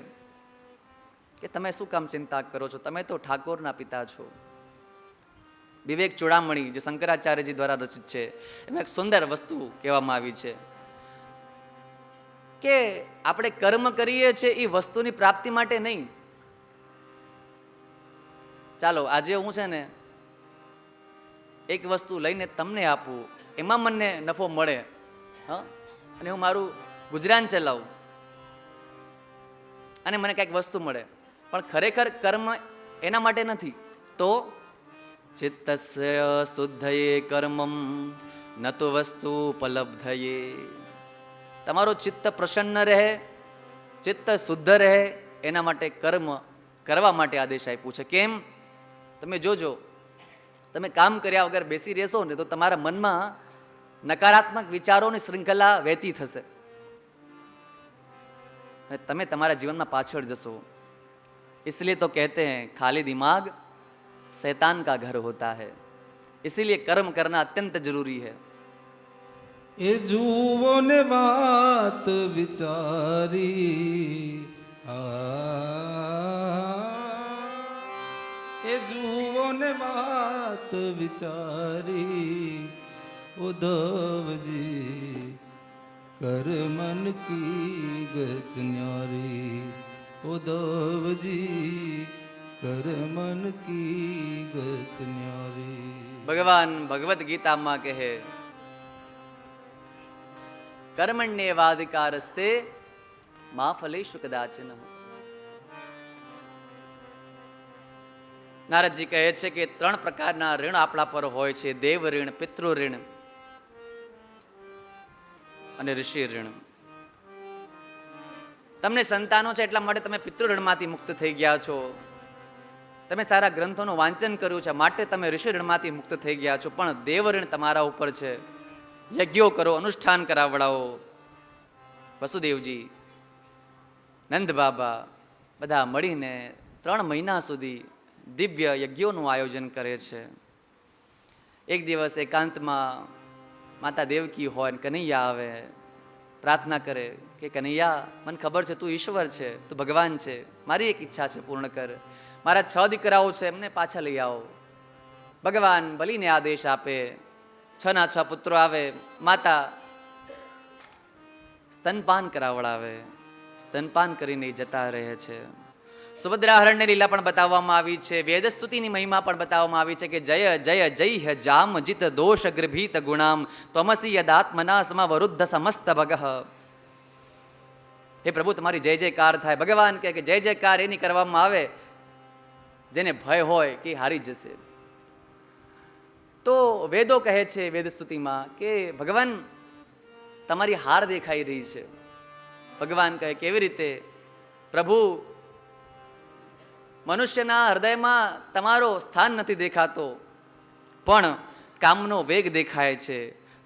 કે તમે શું કામ ચિંતા કરો છો, તમે તો ઠાકોરના પિતા છો. વિવેક ચૂડામણી જે શંકરાચાર્યજી દ્વારા રચિત છે એમાં એક સુંદર વસ્તુ કહેવામાં આવી છે કે આપણે કર્મ કરીએ છીએ એ વસ્તુની પ્રાપ્તિ માટે નહીં. ચાલો આજે હું છે ને એક વસ્તુ લઈને તમને આપું, એમાં મને નફો મળે, હા, અને હું મારું ગુજરાન ચલાવું અને મને કંઈક વસ્તુ મળે, પણ ખરેખર કર્મ એના માટે નથી. તો ચિત્તસ્ય શુદ્ધયે કર્મમ ન તો વસ્તુ ઉપલબ્ધયે. તમારો ચિત્ત પ્રસન્ન રહે, ચિત્ત શુદ્ધ રહે, એના માટે કર્મ કરવા માટે આદેશ આપ્યું છે. કેમ? તમે જોજો, તમે કામ કર્યા વગર બેસી રહેશો ને તો તમારા મનમાં નકારાત્મક વિચારોની શૃંખલા વહેતી થશે અને તમે તમારા જીવનમાં પાછળ જશો. इसलिए तो कहते हैं खाली दिमाग शैतान का घर होता है, इसीलिए कर्म करना अत्यंत जरूरी है. એ જુઓ ને વાત વિચારી, એ જુઓ ને વાત વિચારી, ઉદ્ધવજી કર મન કી ગત ન્યારી, ઉદ્ધવજી કર મન કી ગત ન્યારી. ભગવાન ભગવદ્ ગીતામાં કહે કર્મણ્યેવાધિકારસ્તે મા ફલેષુ કદાચન. નારદજી કહે છે કે 3 પ્રકારના ઋણ આપણા પર હોય છે: દેવ ઋણ, પિતૃ ઋણ અને ઋષિ ઋણ. તમને સંતાનો છે એટલા માટે તમે પિતૃ ઋણમાંથી મુક્ત થઈ ગયા છો. તમે સારા ગ્રંથોનું વાંચન કર્યું છે માટે તમે ઋષિ ઋણમાંથી મુક્ત થઈ ગયા છો. પણ દેવ ઋણ તમારા ઉપર છે. યજ્ઞો કરો, અનુષ્ઠાન કરાવડાવો. વસુદેવજી, નંદ બાબા બધા મળીને 3 મહિના સુધી દિવ્ય યજ્ઞોનું આયોજન કરે છે. એક દિવસ એકાંતમાં માતા દેવકી હોય, કનૈયા આવે, પ્રાર્થના કરે કે કનૈયા, મને ખબર છે તું ઈશ્વર છે, તું ભગવાન છે, મારી એક ઈચ્છા છે, પૂર્ણ કર. મારા 6 દીકરાઓ છે, એમને પાછા લઈ આવો. ભગવાન બલીને આદેશ આપે, 6 ના 6 પુત્રો આવે. માતા સ્તનપાન કરાવડાવે, સ્તનપાન કરીને જતા રહે છે. સુભદ્રા હરણની લીલા પણ બતાવવામાં આવી છે. વેદ સ્તુતિની મહિમા પણ બતાવવામાં આવી છે કે જય જય જય જામ જીત દોષ ગૃભીત ગુણામ ત્વમસી યદાત્મના સમવરુદ્ધ સમસ્ત ભગઃ. હે પ્રભુ તમારી જય જયકાર થાય. ભગવાન કહે કે જય જયકાર એની કરવામાં આવે જેને ભય હોય કે હારી જશે. તો વેદો કહે છે વેદ સ્તુતિમાં કે ભગવાન તમારી હાર દેખાઈ રહી છે. ભગવાન કહે કેવી રીતે? પ્રભુ મનુષ્યના હૃદયમાં તમારો સ્થાન નથી દેખાતો, પણ કામનો વેગ દેખાય છે,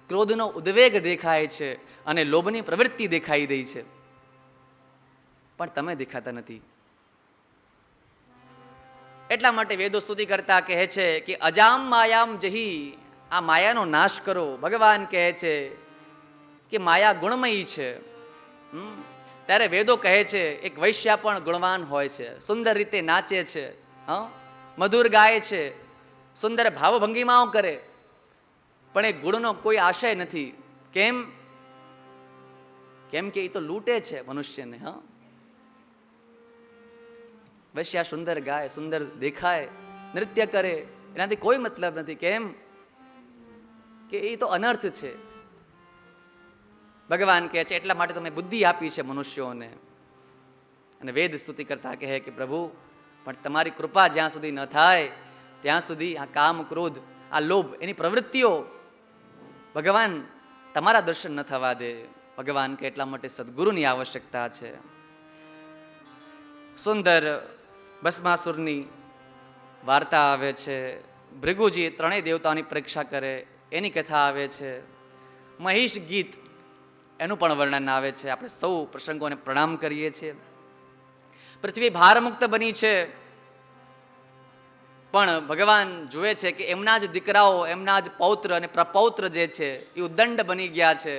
ક્રોધનો ઉદ્વેગ દેખાય છે અને લોભની પ્રવૃત્તિ દેખાઈ રહી છે, પણ તમે દેખાતા નથી. એટલા માટે વેદો સ્તુતિ કરતા કહે છે કે અજામ માયામ જહી, આ માયાનો નાશ કરો. ભગવાન કહે છે કે માયા ગુણમયી છે. ત્યારે વેદો કહે છે એક વૈશ્યા પણ ગુણવાન હોય છે, સુંદર રીતે નાચે છે, મધુર ગાય છે, સુંદર ભાવભંગીમાઓ કરે, પણ એ ગુણનો કોઈ આશય નથી. કેમ? કેમ કે એ તો લૂંટે છે મનુષ્યને. વૈશ્યા સુંદર ગાય, સુંદર દેખાય, નૃત્ય કરે, એનાથી કોઈ મતલબ નથી. કેમ કે એ તો અનર્થ છે. ભગવાન કહે છે એટલા માટે તો મેં બુદ્ધિ આપી છે મનુષ્યોને. અને વેદ સ્તુતિ કરતા કહે કે પ્રભુ પણ તમારી કૃપા જ્યાં સુધી ન થાય ત્યાં સુધી આ કામ ક્રોધ આ લોભ એની પ્રવૃત્તિઓ ભગવાન તમારા દર્શન ન થવા દે. ભગવાન કે એટલા માટે સદગુરુની આવશ્યકતા છે. સુંદર ભસ્માસુરની વાર્તા આવે છે. ભૃગુજી ત્રણેય દેવતાઓની પરીક્ષા કરે એની કથા આવે છે. મહિષ ગીત એનું પણ વર્ણન આવે છે. આપણે સૌ પ્રસંગોને પ્રણામ કરીએ છીએ. પૃથ્વી ભારમુક્ત બની છે, પણ ભગવાન જુએ છે કે એમના જ દીકરાઓ, એમના જ પૌત્ર અને પ્રપૌત્ર જે છે એ ઉદ્દંડ બની ગયા છે.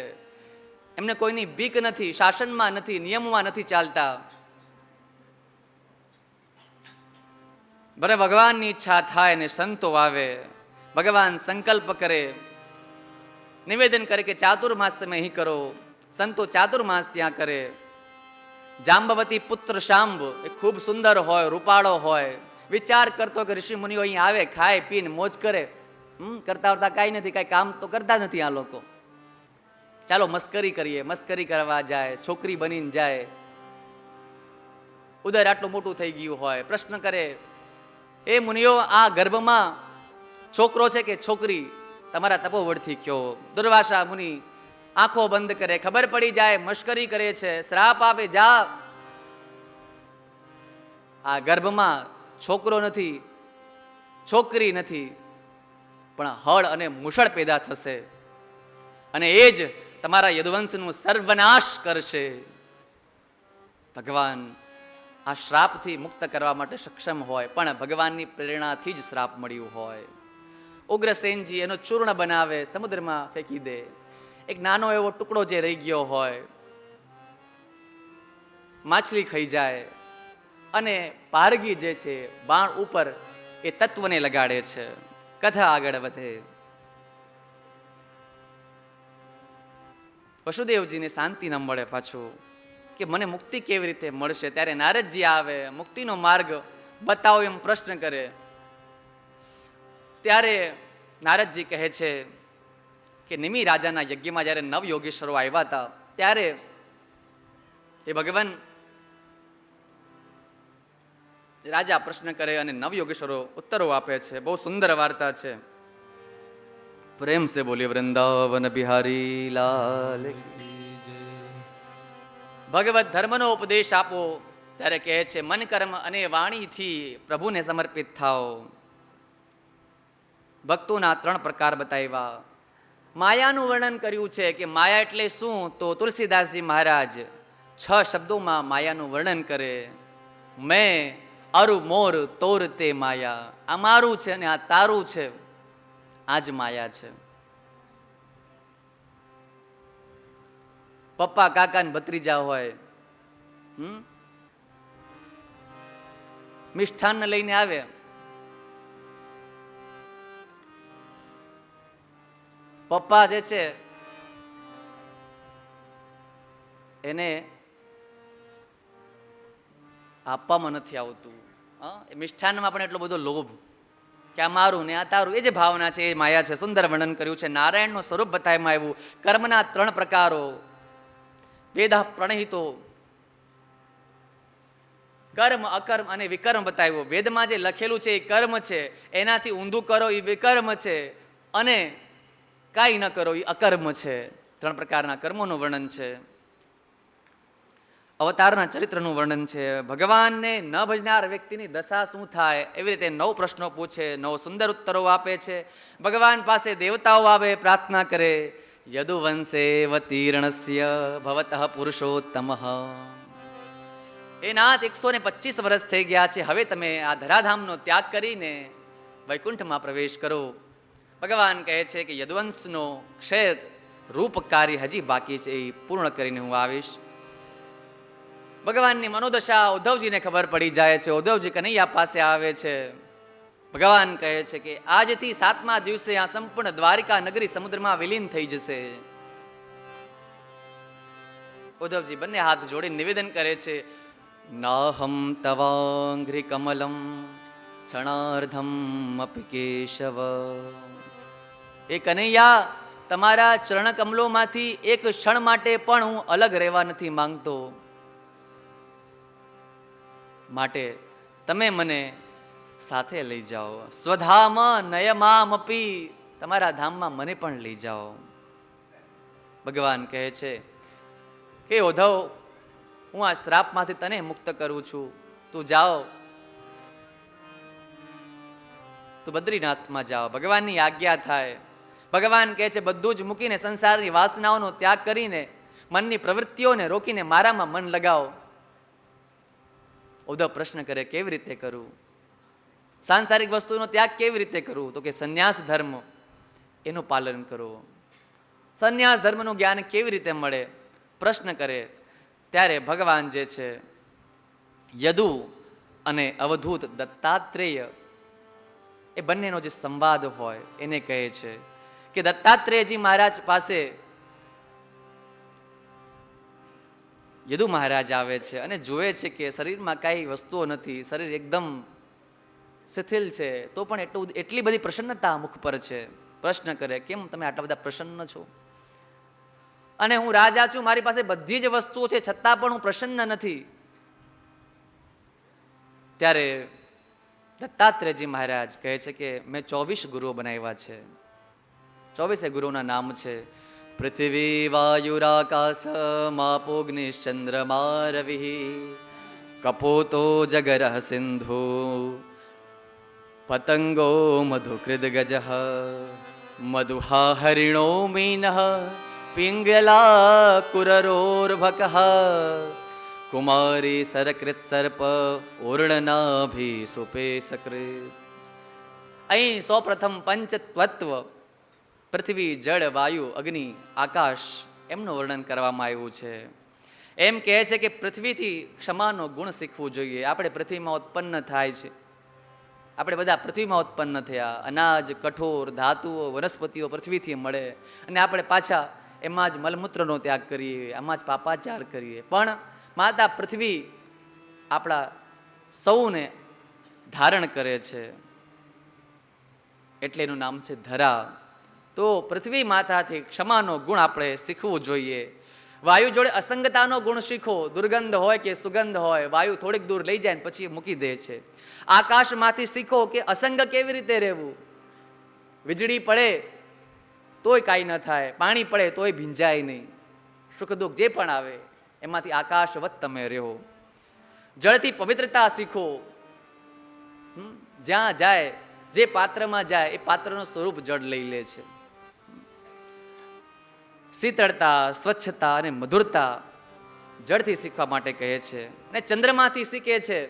એમને કોઈની બીક નથી, શાસનમાં નથી, નિયમમાં નથી ચાલતા. બરે ભગવાનની ઈચ્છા થાય ને સંતો આવે, ભગવાન સંકલ્પ કરે, નિવેદન કરે કે ચાતુર્માસ તમે અહીં કરો. સંતો ચાતુર્માસ ત્યાં કરે. જાંબવતી પુત્ર શાંબ એ ખૂબ સુંદર હોય, રૂપાળો હોય. વિચાર કરતો કે ઋષિ મુનિઓ અહીં આવે, ખાય પીને મોજ કરે. કરતા કરતા કાંઈ નથી, કાંઈ કામ તો કરતા નથી આ લોકો. ચાલો મસ્કરી કરીએ. મસ્કરી કરવા જાય, છોકરી બનીને જાય. ઉદર આટલું મોટું થઈ ગયું હોય, પ્રશ્ન કરે એ મુનિઓ આ ગર્ભમાં છોકરો છે કે છોકરી? તમારા તપોવડથી કયો. દુર્વાસા મુનિ આંખો બંધ કરે, ખબર પડી જાય, મશ્કરી કરે છે, શ્રાપ આપે, જા આ ગર્ભમાં છોકરો નથી, છોકરી નથી, પણ હળ અને મુશળ પેદા થશે અને એ જ તમારા યદુવંશનું સર્વનાશ કરશે. ભગવાન આ શ્રાપથી મુક્ત કરવા માટે સક્ષમ હોય, પણ ભગવાનની પ્રેરણાથી જ શ્રાપ મળ્યું હોય. ઉગ્રસેનજી એનો ચૂર્ણ બનાવે, સમુદ્રમાં ફેંકી દે. એક નાનો એવો ટુકડો જે રહી ગયો હોય, માછલી ખાઈ જાય અને પારગી જે છે બાણ ઉપર એ તત્વને લગાડે છે. કથા આગળ વધે. વસુદેવજીને શાંતિ ન મળે પાછું કે મને મુક્તિ કેવી રીતે મળશે. ત્યારે નારદજી આવે, મુક્તિનો માર્ગ બતાવો એમ પ્રશ્ન કરે. ત્યારે નારદજી કહે છે કે નિમિ રાજાના યજ્ઞમાં જ્યારે નવ યોગેશ્વરો આવ્યા હતા ત્યારે એ ભગવાન રાજા પ્રશ્ન કરે અને નવ યોગેશ્વરો ઉત્તરો આપે છે. બહુ સુંદર વાર્તા છે. પ્રેમ સે બોલીએ વૃંદાવન બિહારી લાલ કી જય. ભગવત ધર્મનો ઉપદેશ આપો ત્યારે કહે છે મન કર્મ અને વાણીથી પ્રભુને સમર્પિત થાઓ. ભક્તોના 3 પ્રકાર બતાવ્યા. માયાનું વર્ણન કર્યું છે કે માયા એટલે શું, તો તુલસીદાસજી મહારાજ 6 શબ્દોમાં માયાનું વર્ણન કરે. મેં અરુ મોર તોર તે માયા. આ મારું છે અને આ તારું છે, આ જ માયા છે. પપ્પા કાકા ને ભત્રીજા હોય, મિષ્ઠાન લઈને આવે, પપ્પા જે છે એને આપવામાં નથી આવતું. મિષ્ઠાનમાં પણ એટલો બધો લોભ કે આ મારું ને આ તારું, એ જે ભાવના છે એ માયા છે. સુંદર વર્ણન કર્યું છે. નારાયણનું સ્વરૂપ બતાવવામાં આવ્યું. કર્મના 3 પ્રકારો, વેદા પ્રણહિતો કર્મ અકર્મ અને વિકર્મ બતાવ્યો. વેદમાં જે લખેલું છે એ કર્મ છે, એનાથી ઊંધું કરો એ વિકર્મ છે, અને કાંઈ ન કરો એ અકર્મ છે. 3 પ્રકારના કર્મોનું વર્ણન છે. અવતારના ચરિત્રનું વર્ણન છે. ભગવાનને ન ભજનાર વ્યક્તિની દશા શું થાય એવી રીતે 9 પ્રશ્નો પૂછે, 9 સુંદર ઉત્તરો આપે છે. ભગવાન પાસે દેવતાઓ આવે, પ્રાર્થના કરે. યદુવંશે વતીર્ણસ્ય ભવતઃ પુરુષોત્તમ. એ નાથ 125 વર્ષ થઈ ગયા છે, હવે તમે આ ધરાધામનો ત્યાગ કરીને વૈકુંઠમાં પ્રવેશ કરો. ભગવાન કહે છે કે યદુવંશનો ક્ષય રૂપ કાર્ય હજી બાકી છે, એ પૂર્ણ કરીને હું આવીશ. ભગવાનની મનોદશા ઉદ્ધવજીને ખબર પડી જાય છે. ઉદ્ધવજી કનૈયા પાસે આવે છે. ભગવાન કહે છે કે આજથી 7મા દિવસે આ સંપૂર્ણ દ્વારિકા નગરી સમુદ્રમાં વિલીન થઈ જશે. ઉદ્ધવજી બંને હાથ જોડીને નિવેદન કરે છે, નાહમ તવાંઘ્રિ કમલમ ક્ષણાર્ધમ અપી કેશવ. એ કનૈયા, તમારા ચરણ કમલોમાંથી એક ક્ષણ માટે પણ હું અલગ રહેવા નથી માંગતો, માટે તમે મને સાથે લઈ જાઓ. સ્વધામ નયમામપી, તમારા ધામમાં મને પણ લઈ જાઓ. ભગવાન કહે છે કે ઉદ્ધવ, હું આ શ્રાપમાંથી તને મુક્ત કરું છું, તું જાઓ, તું બદ્રીનાથમાં જાઓ. ભગવાનની આજ્ઞા થાય. ભગવાન કહે છે બધું જ મૂકીને, સંસારની વાસનાઓનો ત્યાગ કરીને, મનની પ્રવૃત્તિઓને રોકીને મારામાં મન લગાવો. ઉદ્ધવ પ્રશ્ન કરે, કેવી રીતે કરું? સાંસારિક વસ્તુનો ત્યાગ કેવી રીતે કરવું? તો કે સંન્યાસ ધર્મ એનું પાલન કરવું. સંન્યાસ ધર્મનું જ્ઞાન કેવી રીતે મળે? પ્રશ્ન કરે. ત્યારે ભગવાન જે છે યદુ અને અવધૂત દત્તાત્રેય, એ બંનેનો જે સંવાદ હોય એને કહે છે કે દત્તાત્રેયજી મહારાજ પાસે યદુ મહારાજ આવે છે અને જુએ છે કે શરીરમાં કાંઈ વસ્તુઓ નથી, શરીર એકદમ શિથિલ છે, તો પણ એટલી બધી પ્રસન્નતા મુખ પર છે. પ્રશ્ન કરે, કેમ તમે આટલા બધા પ્રસન્ન છો? અને હું રાજા છું, મારી પાસે બધી જ વસ્તુઓ છે, છતાં પણ હું પ્રસન્ન નથી. ત્યારે દત્તાત્રેયજી મહારાજ કહે છે કે મેં 24 ગુરુઓ બનાવ્યા છે. 24 ગુરુઓના નામ છે પૃથ્વી વાયુરાકાશ માપોગ્નિશ્ચંદ્રમા રવિ કપોતો જગરઃ સિંધુ પતંગો મધુકૃદ ગજ મધુહા હરિણો મીનઃ પિંગલા કુરરોર્ભક કુમારી સરકૃત સર્પ ઓર્ણનાભી સુપે સકૃત. અહીં સૌપ્રથમ પંચતત્વ પૃથ્વી, જળ, વાયુ, અગ્નિ, આકાશ એમનું વર્ણન કરવામાં આવ્યું છે. એમ કહે છે કે પૃથ્વીથી ક્ષમાનો ગુણ શીખવું જોઈએ. આપણે પૃથ્વીમાં ઉત્પન્ન થાય છે, આપણે બધા પૃથ્વીમાં ઉત્પન્ન થયા. અનાજ, કઠોર, ધાતુઓ, વનસ્પતિઓ પૃથ્વીથી મળે અને આપણે પાછા એમાં જ મલમૂત્રનો ત્યાગ કરીએ, આમાં જ પાપાચાર કરીએ. પણ માતા પૃથ્વી આપણા સૌને ધારણ કરે છે, એટલે એનું નામ છે ધરા. તો પૃથ્વી માતાથી ક્ષમાનો ગુણ આપણે શીખવું જોઈએ. વાયુ જોડે અસંગતાનો ગુણ શીખો. દુર્ગંધ હોય કે સુગંધ હોય, વાયુ થોડીક દૂર લઈ જાય ને પછી મૂકી દે છે. આકાશમાંથી શીખો કે અસંગ કેવી રીતે રહેવું. વીજળી પડે તોય કાંઈ ન થાય, પાણી પડે તોય ભીંજાય નહીં. સુખ દુઃખ જે પણ આવે એમાંથી આકાશવત તમે રહો. જળથી પવિત્રતા શીખો. જ્યાં જાય, જે પાત્રમાં જાય એ પાત્રનું સ્વરૂપ જળ લઈ લે છે. શીતળતા, સ્વચ્છતા અને મધુરતા જળથી શીખવા માટે કહે છે. અને ચંદ્રમાથી શીખે છે.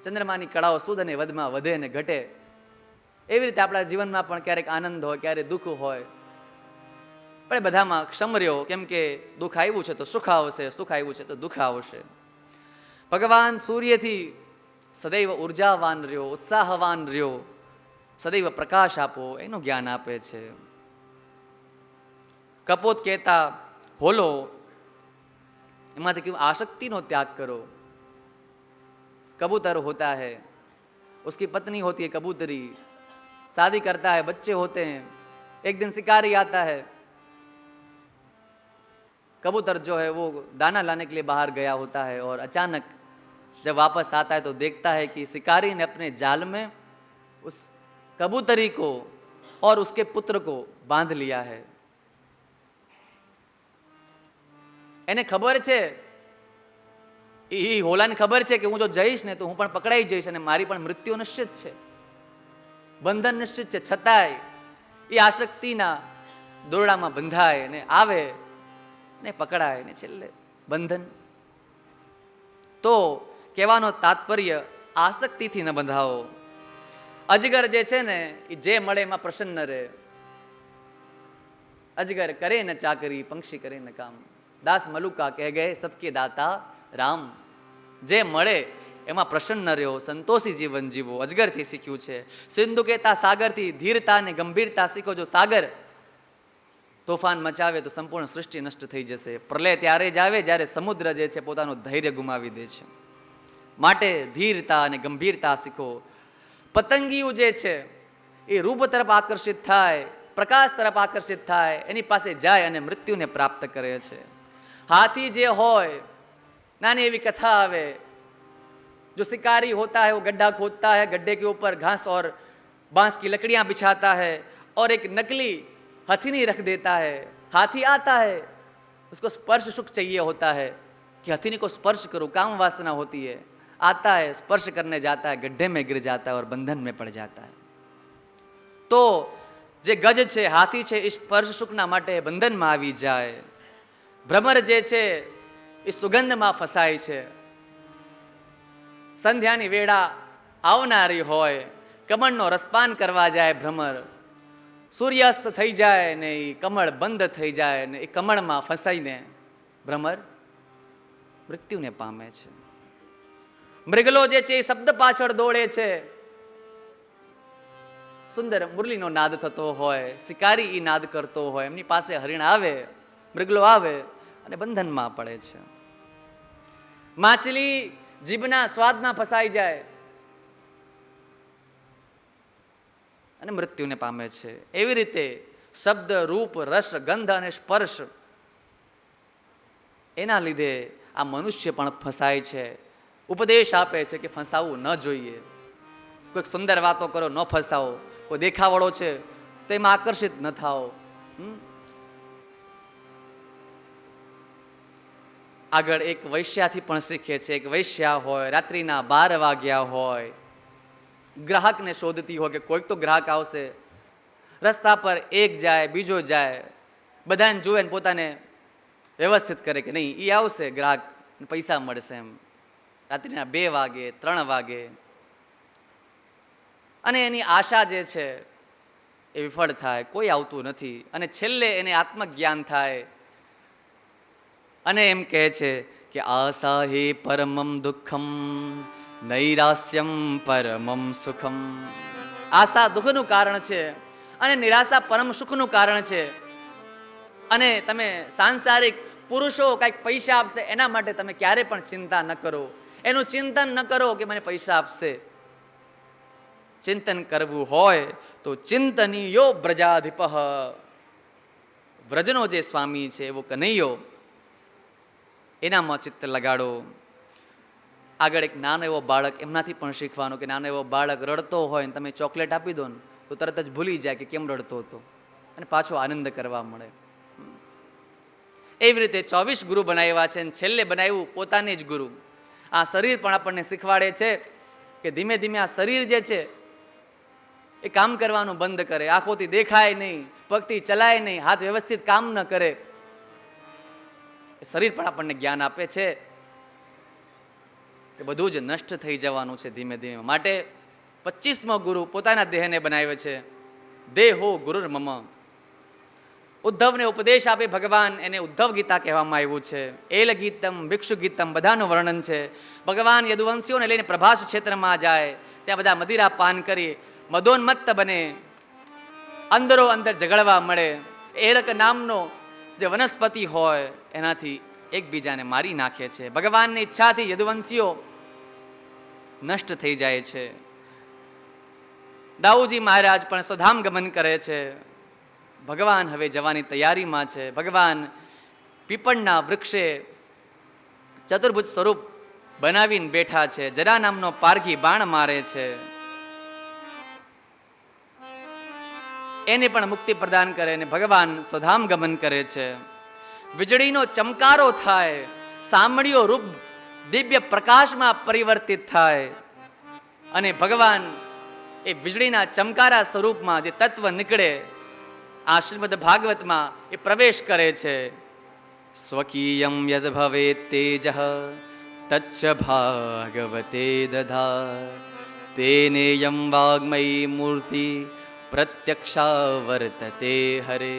ચંદ્રમાની કળાઓ સુદ અને વધમાં વધે અને ઘટે. એવી રીતે આપણા જીવનમાં પણ ક્યારેક આનંદ હોય, ક્યારેક દુઃખ હોય, પણ બધામાં ક્ષમ રહ્યો. કેમ કે દુઃખ આવ્યું છે તો સુખ આવશે, સુખ આવ્યું છે તો દુઃખ આવશે. ભગવાન સૂર્યથી સદૈવ ઉર્જાવાન રહ્યો, ઉત્સાહવાન રહ્યો, સદૈવ પ્રકાશ આપો એનું જ્ઞાન આપે છે. કપોત કહેતા હોલો, એમાંથી કેવું આસક્તિનો ત્યાગ કરો. कबूतर होता है, उसकी पत्नी होती है कबूतरी, शादी करता है, बच्चे होते हैं, एक दिन शिकारी आता है. कबूतर जो है वो दाना लाने के लिए बाहर गया होता है और अचानक जब वापस आता है तो देखता है कि शिकारी ने अपने जाल में उस कबूतरी को और उसके पुत्र को बांध लिया है। એને ખબર છે, એ હોલાને ખબર છે કે હું જો જઈશ ને તો હું પણ પકડાઈ જઈશ અને મારી પણ મૃત્યુ નિશ્ચિત છે, બંધન નિશ્ચિત છે. છતાંય એ આસક્તિના દોરડામાં બંધાય અને આવે ને પકડાય ને છેલ્લે બંધન. તો કહેવાનો તાત્પર્ય આસક્તિથી ન બંધાવો. અજગર જે છે ને એ જે મળે એમાં પ્રસન્ન રહે. અજગર કરે ન ચાકરી, પંક્ષી કરે ન કામ. દાસ મલુકા કહે ગયે સબકે દાતા રામ. જે મળે એમાં પ્રસન્ન રહ્યો, સંતોષી જીવન જીવો. અજગરથી શીખ્યું છે. સિંધુ કહેતા સાગરથી ધીરતા ને ગંભીરતા શીખો. જો સાગર તોફાન મચાવે તો સંપૂર્ણ સૃષ્ટિ નષ્ટ થઈ જશે. પ્રલય ત્યારે જ આવે જ્યારે સમુદ્ર જે છે પોતાનું ધૈર્ય ગુમાવી દે છે. માટે ધીરતા અને ગંભીરતા શીખો. પતંગિયું જે છે એ રૂપ તરફ આકર્ષિત થાય, પ્રકાશ તરફ આકર્ષિત થાય, એની પાસે જાય અને મૃત્યુને પ્રાપ્ત કરે છે. हाथी जे होय, नानी एवी कथा आवे, जो शिकारी होता है वो गड्ढा खोदता है, गड्ढे के ऊपर घास और बांस की लकड़ियां बिछाता है और एक नकली हथिनी रख देता है. हाथी आता है, उसको स्पर्श सुख चाहिए होता है कि हथिनी को स्पर्श करो, काम वासना होती है. आता है, स्पर्श करने जाता है, गड्ढे में गिर जाता है और बंधन में पड़ जाता है. तो जे गज છે, હાથી છે, એ સ્પર્શ સુખના માટે બંધનમાં આવી જાય. ભ્રમર જે છે એ સુગંધમાં ફસાય છે. સંધ્યાની વેળા આવનારી હોય, કમળનો રસપાન કરવા જાય ભ્રમર. સૂર્યાસ્ત થઈ જાય ને એ કમળ બંધ થઈ જાય ને એ કમળમાં ફસાઈને ભ્રમર મૃત્યુને પામે છે. મૃગલો જે છે એ શબ્દ પાછળ દોડે છે. સુંદર મુરલીનો નાદ થતો હોય, શિકારી એ નાદ કરતો હોય, એમની પાસે હરિણ આવે, મૃગલો આવે અને બંધનમાં પડે છે. માછલી જીભના સ્વાદમાં ફસાઈ જાય અને મૃત્યુને પામે છે. એવી રીતે શબ્દ, રૂપ, રસ, ગંધ અને સ્પર્શ એના લીધે આ મનુષ્ય પણ ફસાય છે. ઉપદેશ આપે છે કે ફસાવવું ન જોઈએ. કોઈક સુંદર વાતો કરો, ન ફસાવો. કોઈ દેખાવડો છે તો એમાં આકર્ષિત ન થાઓ. આગળ એક વૈશ્યાથી પણ શીખે છે. એક વૈશ્યા હોય, રાત્રિના 12 વાગ્યા હોય, ગ્રાહકને શોધતી હોય કે કોઈક તો ગ્રાહક આવશે. રસ્તા પર એક જાય, બીજો જાય, બધાને જુએ ને પોતાને વ્યવસ્થિત કરે કે નહીં એ આવશે ગ્રાહક, પૈસા મળશે એમ. રાત્રિના 2 વાગે, 3 વાગે, અને એની આશા જે છે એ વિફળ થાય, કોઈ આવતું નથી. અને છેલ્લે એને આત્મજ્ઞાન થાય અને એમ કહે છે કે આશા હે પરમમ દુઃખમ, નૈરાસ્યમ પરમમ સુખમ. આશા દુઃખનું કારણ છે અને નિરાશા પરમ સુખનું કારણ છે. અને તમે સાંસારિક પુરુષો કંઈક પૈસા આપશે એના માટે તમે ક્યારે પણ ચિંતા ન કરો. એનું ચિંતન ન કરો કે મને પૈસા આપશે. ચિંતન કરવું હોય તો ચિંતનીયો બ્રજાધિપ, વ્રજનો જે સ્વામી છે એવો કનૈયો, એનામાં ચિત્ત લગાડો. આગળ એક નાનો એવો બાળક, એમનાથી પણ શીખવાનું કે નાનો એવો બાળક રડતો હોય ને તમે ચોકલેટ આપી દો ને તો તરત જ ભૂલી જાય કે કેમ રડતો હતો અને પાછો આનંદ કરવા મળે. એવી રીતે 24 ગુરુ બનાવ્યા છે અને છેલ્લે બનાવ્યું પોતાને જ ગુરુ. આ શરીર પણ આપણને શીખવાડે છે કે ધીમે ધીમે આ શરીર જે છે એ કામ કરવાનું બંધ કરે. આંખોથી દેખાય નહીં, પગથી ચલાય નહીં, હાથ વ્યવસ્થિત કામ ન કરે. એ શરીર પણ આપણને જ્ઞાન આપે છે કે બધું જ નષ્ટ થઈ જવાનું છે ધીમે ધીમે. માટે 25મો ગુરુ પોતાના દેહને બનાવે છે. દેહો ગુરુર મમ. ઉદ્ધવને ઉપદેશ આપે ભગવાન, એને ઉદ્ધવ ગીતા કહેવામાં આવ્યું છે. એલ ગીતમ, ભિક્ષુ ગીતમ બધાનું વર્ણન છે. ભગવાન યદુવંશીઓને લઈને પ્રભાસ ક્ષેત્રમાં જાય, ત્યાં બધા મદિરા પાન કરી મદોન્મત્ત બને, અંદરો અંદર ઝઘડવા મળે. એરક નામનો જે વનસ્પતિ હોય એનાથી એકબીજાને મારી નાખે છે. ભગવાનની ઈચ્છાથી યદુવંશીઓ નષ્ટ થઈ જાય છે. દાઉજી મહારાજ પણ સ્વધામ ગમન કરે છે. ભગવાન હવે જવાની તૈયારીમાં છે. ભગવાન પીપળના વૃક્ષે ચતુર્ભુજ સ્વરૂપ બનાવીને બેઠા છે. જરા નામનો પારઘી બાણ મારે છે, એને પણ મુક્તિ પ્રદાન કરે અને ભગવાન સ્વધામ ગમન કરે છે. વીજળીનો ચમકારો થાય, સામળીઓ રૂપ દિવ્ય પ્રકાશમાં પરિવર્તિત થાય અને ભગવાન એ વીજળીના ચમકારા સ્વરૂપમાં જે તત્વ નીકળે આ શ્રીમદ ભાગવતમાં એ પ્રવેશ કરે છે. સ્વકીયમ યદ ભવેત તેજઃ તચ્ચ ભાગવતે દધા તેનેયમ વાગ્મયી મૂર્તિ પ્રત્યક્ષા વર્તતે હરે.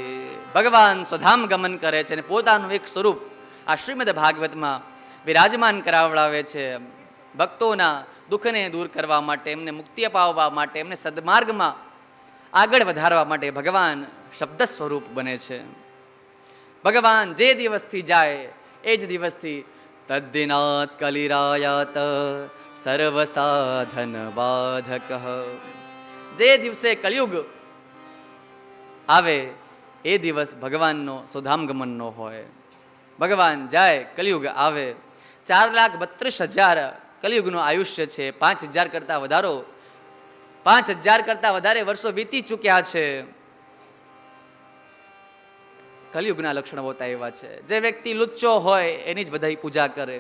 ભગવાન સ્વધામ ગમન કરે છે અને પોતાનું એક સ્વરૂપ આ શ્રીમદ ભાગવતમાં વિરાજમાન કરાવડાવે છે. ભક્તોના દુઃખને દૂર કરવા માટે, એમને મુક્તિ અપાવવા માટે, એમને સદમાર્ગમાં આગળ વધારવા માટે ભગવાન શબ્દ સ્વરૂપ બને છે. ભગવાન જે દિવસથી જાય એ જ દિવસથી તદ્દિનાત કલિરાયાત સર્વ સાધન બાધક. જે દિવસે કળિયુગ આવે એ દિવસ ભગવાનનો સુધામગમનનો હોય. ભગવાન જાય, કળિયુગ આવે. 4,32,000 કલિયુગનું આયુષ્ય છે. 5,000 કરતાં વધારો, 5,000 કરતાં વધારે વર્ષો વીતી ચૂક્યા છે. કલિયુગના લક્ષણો હોતા એવા છે. જે વ્યક્તિ લુચ્ચો હોય એની જ બધા પૂજા કરે,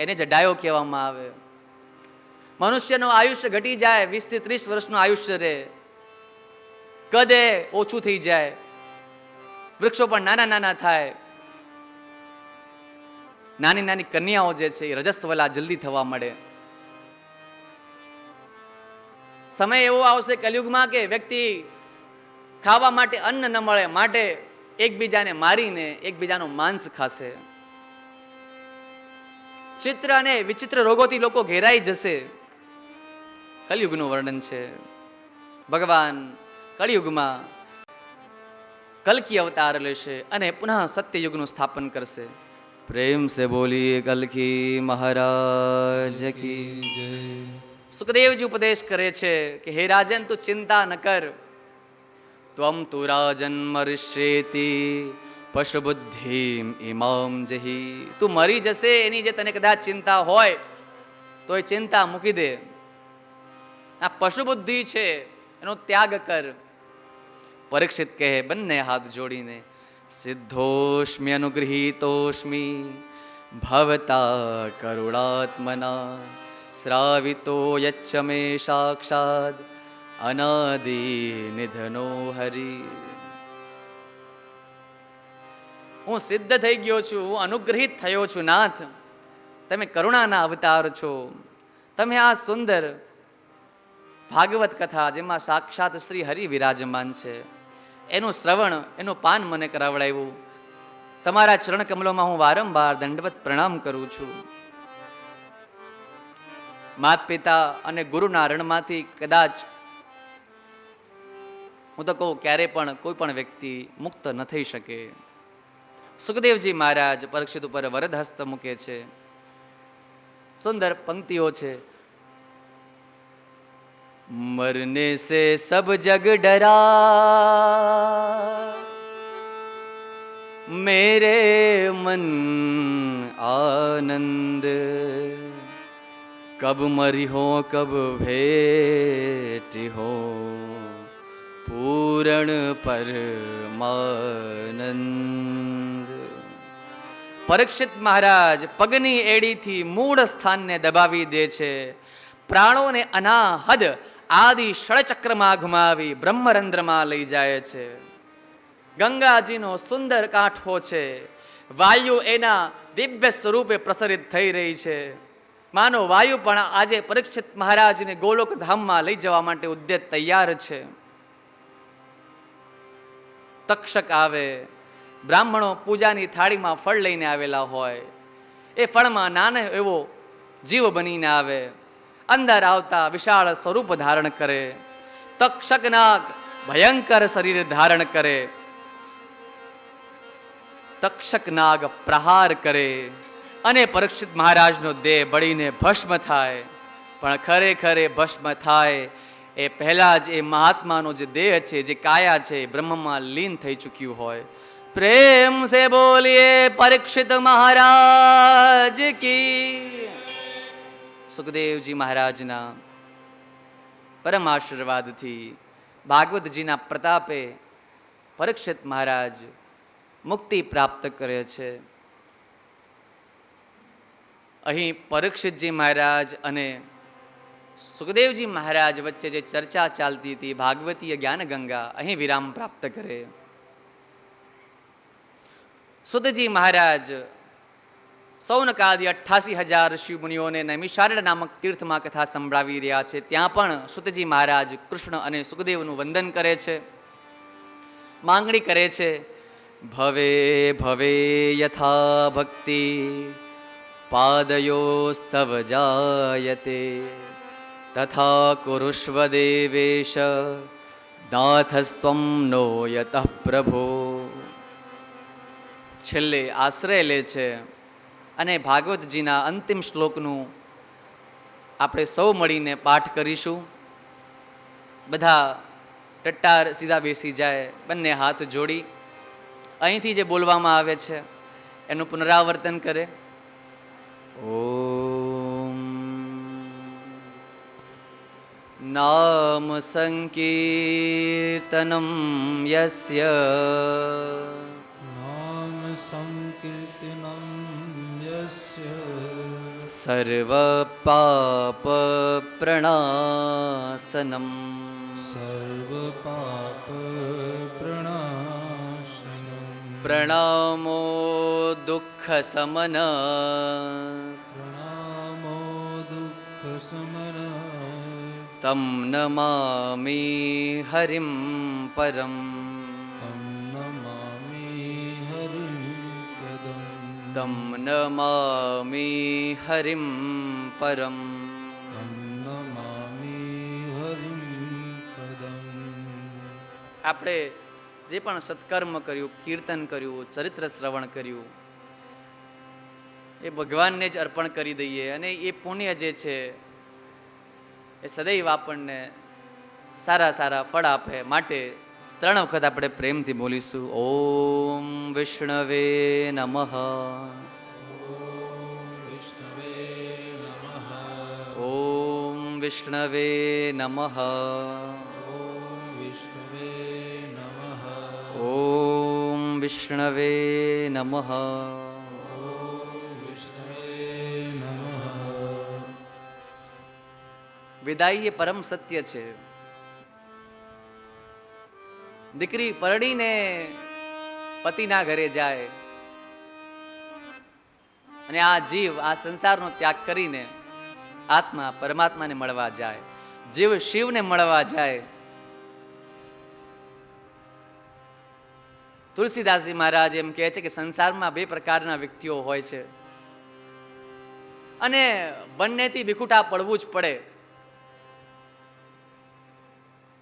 એને જ ડાયો કહેવામાં આવે. મનુષ્યનું આયુષ્ય ઘટી જાય, 20 થી 30 વર્ષનું આયુષ્ય રહે, કદે ઓછું થઈ જાય, વૃક્ષો પણ નાના નાના થાય. નાની નાની કન્યાઓ જે છે એ રજસ્વલા જલ્દી થવા મળે. સમય એવો આવશે કલિયુગમાં કે વ્યક્તિ ખાવા માટે અન્ન ન મળે, માટે એકબીજાને મારીને એકબીજાનું માંસ ખાશે. ચિત્ર અને વિચિત્ર રોગોથી લોકો ઘેરાઈ જશે. કલિયુગનું વર્ણન છે. ભગવાન કલિયુગમાં કલ્કી અવતાર લેશે અને પુનઃ સત્યયુગનું સ્થાપન કરશે. પ્રેમ સે બોલીએ કલ્કી મહારાજ કી જય. સુખદેવજી ઉપદેશ કરે છે કે હે રાજન, તું ચિંતા ન કર. ત્વમ તુ રાજન મરિષ્યેતિ પશુ બુદ્ધિમ ઇમામ જહી. તું મરી જશે એની જે તને કદાચ ચિંતા હોય તો એ ચિંતા મૂકી દે. આ પશુ બુદ્ધિ છે એનો ત્યાગ કર. પરીક્ષિત કહે બંને હાથ જોડીને, સિદ્ધોષ્મિ અનુગૃહીતોષ્મિ ભવતા કરુણાત્મના શ્રાવિતો યચ્છ મે સાક્ષાદ અનાદિ નિધનો હરિ. હું સિદ્ધ થઈ ગયો છું, હું અનુગ્રહિત થયો છું નાથ. તમે કરુણાના અવતાર છો. તમે આ સુંદર ભાગવત કથા જેમાં સાક્ષાત શ્રી હરિ વિરાજમાન છે એનું શ્રવણ, એનું પાન મને કરાવડાવ્યું. તમારા ચરણ કમલોમાં હું વારંવાર દંડવત પ્રણામ કરું છું. માત પિતા અને ગુરુના રણમાંથી કદાચ હું તો કહું ક્યારે પણ કોઈ પણ વ્યક્તિ મુક્ત ન થઈ શકે. સુખદેવજી મહારાજ પરીક્ષિત ઉપર વરદ હસ્ત મૂકે છે. સુંદર પંક્તિઓ છે. મરને સે સબ જગ ડરા, મેરે મન આનંદ. કબ મરી હો કબ ભેટી હો પૂરણ પરમાનંદ. પરીક્ષિત મહારાજ પગની એડીથી મૂળ સ્થાનને દબાવી દે છે. પ્રાણોને અનાહદ આદિ ષડચક્રમાં ઘુમાવી બ્રહ્મરંધ્રમાં લઈ જાય છે. ગંગાજીનો સુંદર કાંઠો છે. વાયુ એના દિવ્ય સ્વરૂપે પ્રસરિત થઈ રહી છે. માનો વાયુ પણ આજે પરીક્ષિત મહારાજને ગોલોક ધામમાં લઈ જવા માટે ઉદ્યત તૈયાર છે. તક્ષક આવે, બ્રાહ્મણો પૂજાની થાળીમાં ફળ લઈને આવેલા હોય, એ ફળમાં નાનો એવો જીવ બનીને આવે. અંદર આવતા વિશાળ સ્વરૂપ ધારણ કરે. તક્ષક નાગ ભયંકર શરીર ધારણ કરે. તક્ષક નાગ પ્રહાર કરે અને પરીક્ષિત મહારાજનો દેહ બળીને ભસ્મ થાય. પણ ખરેખર ભસ્મ થાય એ પહેલા જ એ મહાત્માનો જે દેહ છે, જે કાયા છે, બ્રહ્મમાં લીન થઈ ચૂક્યું હોય. પ્રેમ સે બોલીએ પરીક્ષિત મહારાજ કી. સુખદેવજી મહારાજના પરમ આશીર્વાદથી, ભાગવતજીના પ્રતાપે પરીક્ષિત મહારાજ મુક્તિ પ્રાપ્ત કરે છે. અહીં પરીક્ષિતજી મહારાજ અને સુખદેવજી મહારાજ વચ્ચે જે ચર્ચા ચાલતી હતી ભાગવતીય જ્ઞાન ગંગા અહીં વિરામ પ્રાપ્ત કરે. સુતજી મહારાજ સૌનકાદી 88,000 ઋષિ મુનિઓને નૈમિષારણ્ય નામક તીર્થમાં કથા સંભળાવી રહ્યા છે. ત્યાં પણ સુતજી મહારાજ કૃષ્ણ અને સુખદેવનું વંદન કરે છે, માંગણી કરે છે. ભવે ભવે યથા ભક્તિ પાદયોસ્તવ જાયતે તથા કુરુષ્વ દેવેશ નાથસ્ત્વં નો યતઃ પ્રભો. છેલ્લે આશ્રય લે છે અને ભાગવતજીના અંતિમ શ્લોકનું આપણે સૌ મળીને પાઠ કરીશું. બધા ટટ્ટાર સીધા બેસી જાય, બંને હાથ જોડી અહીંથી જે બોલવામાં આવે છે એનું પુનરાવર્તન કરે. ઓમ નામ સંકીર્તનમ યસ્ય નામ સંકીર્તનમ યસ્ય સર્વ પાપ પ્રણાસનમ સર્વ પાપ પ્રણાશનમ પ્રણમો દુઃખ સમન પ્રણામો દુઃખ સમનાય તમ નમામિ હરિમ પરમ તમ નમામિ હરિમ પદમ તમ નમામિ હરિમ પરમ. તમ નમામિ હરિમ પદમ. આપણે જે પણ સત્કર્મ કર્યું, કીર્તન કર્યું, ચરિત્ર શ્રવણ કર્યું, એ ભગવાનને જ અર્પણ કરી દઈએ અને એ પુણ્ય જે છે એ સદૈવ આપણને સારા સારા ફળ આપે. માટે 3 વખત આપણે પ્રેમથી બોલીશું. ઓમ વિષ્ણવે નમઃ, વિષ્ણવે નમઃ. ઓમ વિષ્ણવે નમઃ, ઓમ વિષ્ણવે નમઃ. ઓમ વિષ્ણવે નમઃ. વિદાય એ પરમ સત્ય છે. દીકરી પરણીને પતિના ઘરે જાય અને આ જીવ આ સંસારનો ત્યાગ કરીને આત્મા પરમાત્માને મળવા જાય, જીવ શિવને મળવા જાય. તુલસીદાસજી મહારાજ એમ કહે છે કે સંસારમાં 2 પ્રકારના વ્યક્તિઓ હોય છે અને બંનેથી વિખૂટા પડવું જ પડે.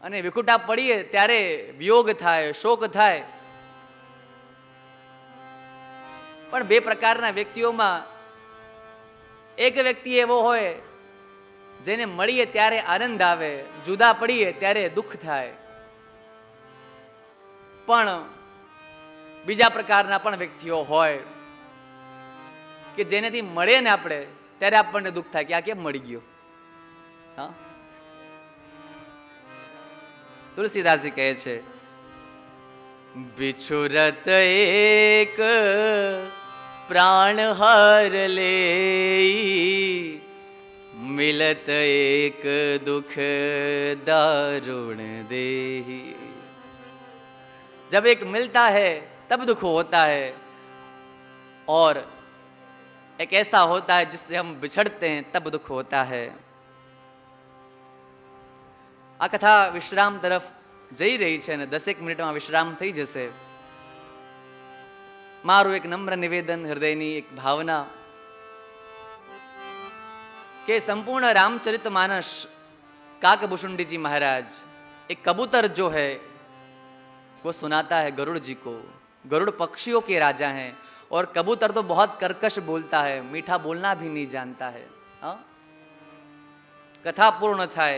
અને વિખૂટા પડીએ ત્યારે વિયોગ થાય, શોક થાય. પણ 2 પ્રકારના વ્યક્તિઓમાં એક વ્યક્તિ એવો હોય જેને મળીએ ત્યારે આનંદ આવે, જુદા પડીએ ત્યારે દુઃખ થાય. પણ બીજા પ્રકારના પણ વ્યક્તિઓ હોય કે જેનેથી મળીએ ને આપણે ત્યારે આપણને દુઃખ થાય કે આ કેમ મળી ગયો. હા, તુલસીદાસજી કહે છે, બિછુરત એક પ્રાણ હર લે મિલત એક દુઃખ दारुण देही. जब एक मिलता है तब दुख होता है और एक ऐसा होता है जिससे हम बिछड़ते हैं तब दुख होता है. આ કથા વિશ્રામ તરફ જઈ રહી છે અને 10 મિનિટમાં વિશ્રામ થઈ જશે. મારું એક નમ્ર નિવેદન, હૃદયની એક ભાવના કે સંपूर्ण रामचरितमानस काकभूषुंडी जी महाराज एक कबूतर जो है वो सुनाता है गरुड़ जी को. गरुड़ पक्षियों के राजा हैं और कबूतर तो बहुत कर्कश बोलता है, मीठा बोलना भी नहीं जानता है. हाँ, कथा पूर्ण थाय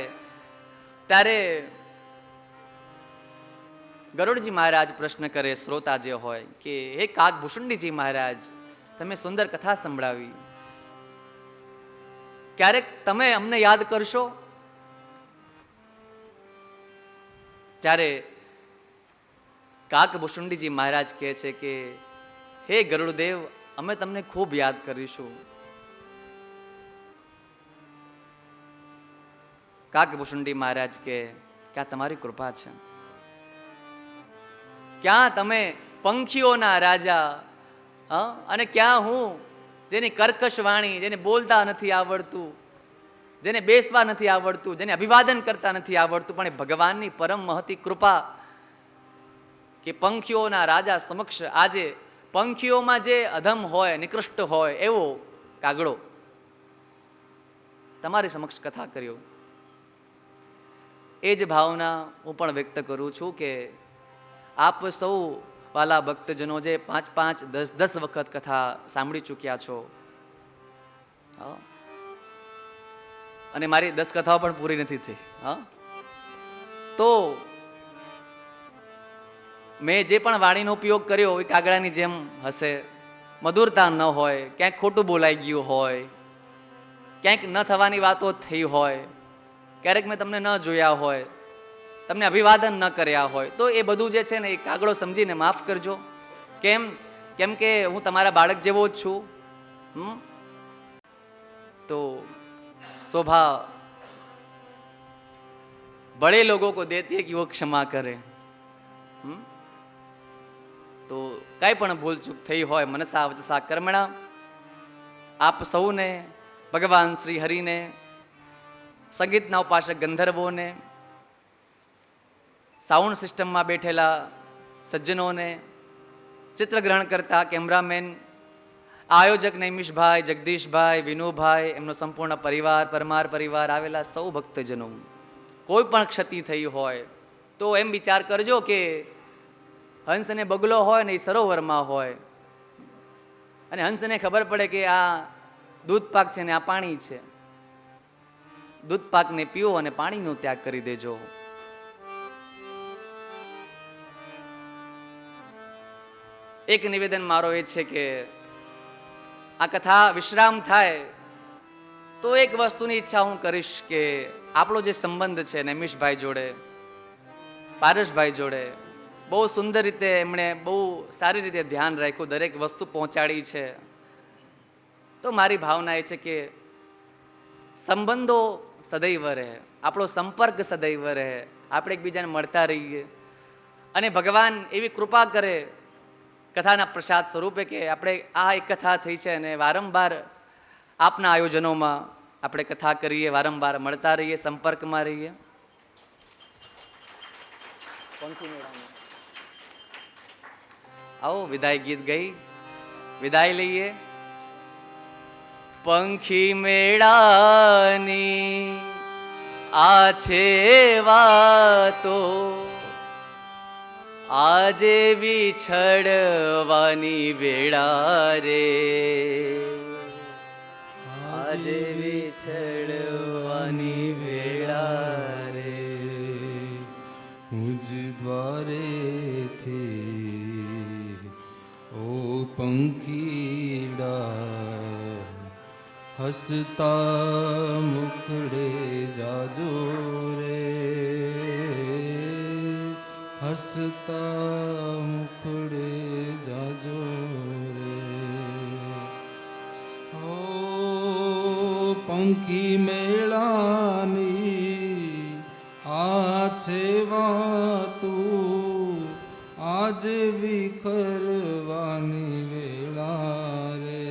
ત્યારે ગરુડજી મહારાજ પ્રશ્ન કરે, શ્રોતા જે હોય કે હે કાકભૂષુંડીજી મહારાજ, તમે સુંદર કથા સંભળાવી ક્યારેક તમે અમને યાદ કરશો? ત્યારે કાકભૂષુંડીજી મહારાજ કહે છે કે હે ગરુડદેવ, અમે તમને ખૂબ યાદ કરીશું. કાકભૂષુંડી મહારાજ કે આ તમારી કૃપા છે. ક્યાં તમે પંખીઓના રાજા, અને ક્યાં હું જેની કર્કશ વાણી, જેને બોલતા નથી આવડતું, જેને બેસવા નથી આવડતું, જેને અભિવાદન કરતા નથી આવડતું, પણ એ ભગવાનની પરમ મહતી કૃપા કે પંખીઓના રાજા સમક્ષ આજે પંખીઓમાં જે અધમ હોય, નિકૃષ્ટ હોય એવો કાગડો તમારી સમક્ષ કથા કર્યો. એ જ ભાવના હું પણ વ્યક્ત કરું છું કે આપ સૌ વાલા ભક્તજનો જે 5-5, 10-10 વખત કથા સાંભળી ચૂક્યા છો, અને મારી 10 કથાઓ પણ પૂરી નથી થઈ, તો મેં જે પણ વાણીનો ઉપયોગ કર્યો એ કાગડાની જેમ હશે. મધુરતા ન હોય, ક્યાંક ખોટું બોલાઈ ગયું હોય, ક્યાંક ન થવાની વાતો થઈ હોય, ક્યારેક મેં તમને ન જોયા હોય, તમને અભિવાદન ન કર્યા હોય, તો એ બધું જે છે ને એ કાગડો સમજીને માફ કરજો. કેમ કે હું તમારા બાળક જેવો જ છું. તો શોભા બड़े लोगों को देती है कि वो क्षमा करे. તો કાંઈ પણ ભૂલચૂક થઈ હોય મનસા વચસા કર્મણા, આપ સૌને, ભગવાન શ્રી હરિને, સંગીતના ઉપાસક ગંધર્વોને, સાઉન્ડ સિસ્ટમમાં બેઠેલા સજ્જનોને, ચિત્રગ્રહણ કરતા કેમેરામેન, આયોજક નૈમિષભાઈ, જગદીશભાઈ, વિનુભાઈ, એમનો સંપૂર્ણ પરિવાર, પરમાર પરિવાર, આવેલા સૌ ભક્તજનો, કોઈ પણ ક્ષતિ થઈ હોય તો એમ વિચાર કરજો કે હંસને બગલો હોય ને એ સરોવરમાં હોય, અને હંસને ખબર પડે કે આ દૂધ પાક છે ને આ પાણી છે. દૂધ પાકને પીવો અને પાણીનો ત્યાગ કરી દેજો. એક નિવેદન મારો એ છે કે આ કથા વિશ્રામ થાય તો એક વસ્તુની ઈચ્છા હું કરીશ કે આપણો જે સંબંધ છે નૈમિષભાઈ જોડે, પારસભાઈ જોડે, બહુ સુંદર રીતે એમણે બહુ સારી રીતે ધ્યાન રાખ્યું, દરેક વસ્તુ પહોંચાડી છે. તો મારી ભાવના એ છે કે સંબંધો સદૈવ રહે, આપણો સંપર્ક સદૈવ રહે, આપણે એકબીજાને મળતા રહીએ, અને ભગવાન એવી કૃપા કરે કથાના પ્રસાદ સ્વરૂપે કે આપણે આ એક કથા થઈ છે અને વારંવાર આપના આયોજનોમાં આપણે કથા કરીએ, વારંવાર મળતા રહીએ, સંપર્કમાં રહીએ. આવો વિદાય ગીત ગઈ વિદાય લઈએ. પંખી મેળાની આ છે વાતો, આજે વિછડવાની વેળા રે, આજે વિછડવાની વેળા રે. મુજ દ્વારેથી ઓ પંખીડા, હસતા મુખડે જાજો રે, હસતા મુખડે જાજો રે. ઓ પંખી મેળાની આ છે વાતું, આજ વિખરવાની વેળા રે,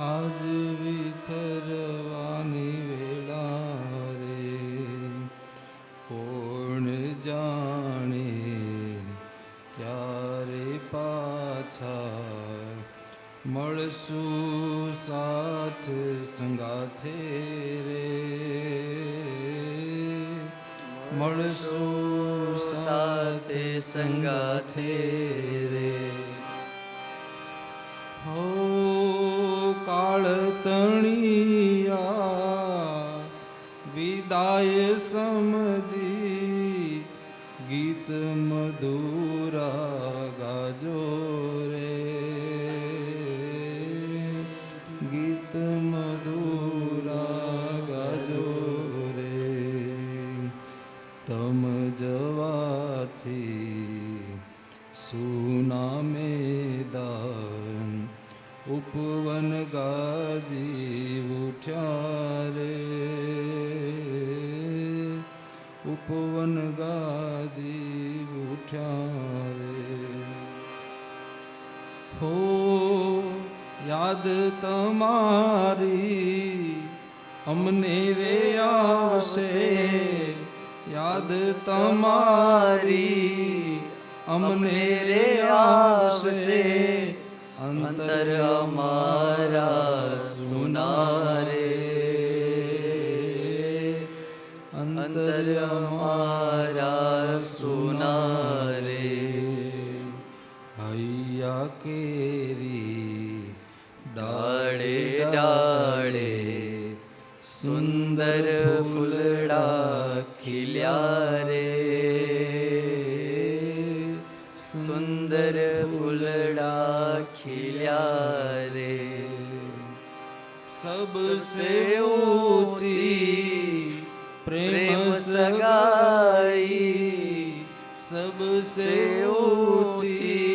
આજ વિખરવાની વેળા રે. કોણ જાણે ક્યારે પાછા મળશું સાથ સંગાથે રે, મળશું સાથે સંગાથે રે. હો કાળ તણિયા વિદાય સમજી, ગીત મધુરા ગાજો રે, ગીત ત્યાંથી સુના મેદાન ઉપવન ગાજી ઉઠ્યા રે, ઉપવન ગાજી ઉઠ્યા રે. હો યાદ તમારી અમને રે આવશે, યાદ તમારી અમને રે આવશે, અંતર અમારા સુના રે, અંતર અમારા સુના રે. હૈયા કેરી ડાળે ડાળે સુંદર ફૂલડા ખીલ્યા રે, સુંદર ફૂલડા ખીલ્યા રે. સબસે ઊંચી પ્રેમ સગાઈ, સબસે ઊંચી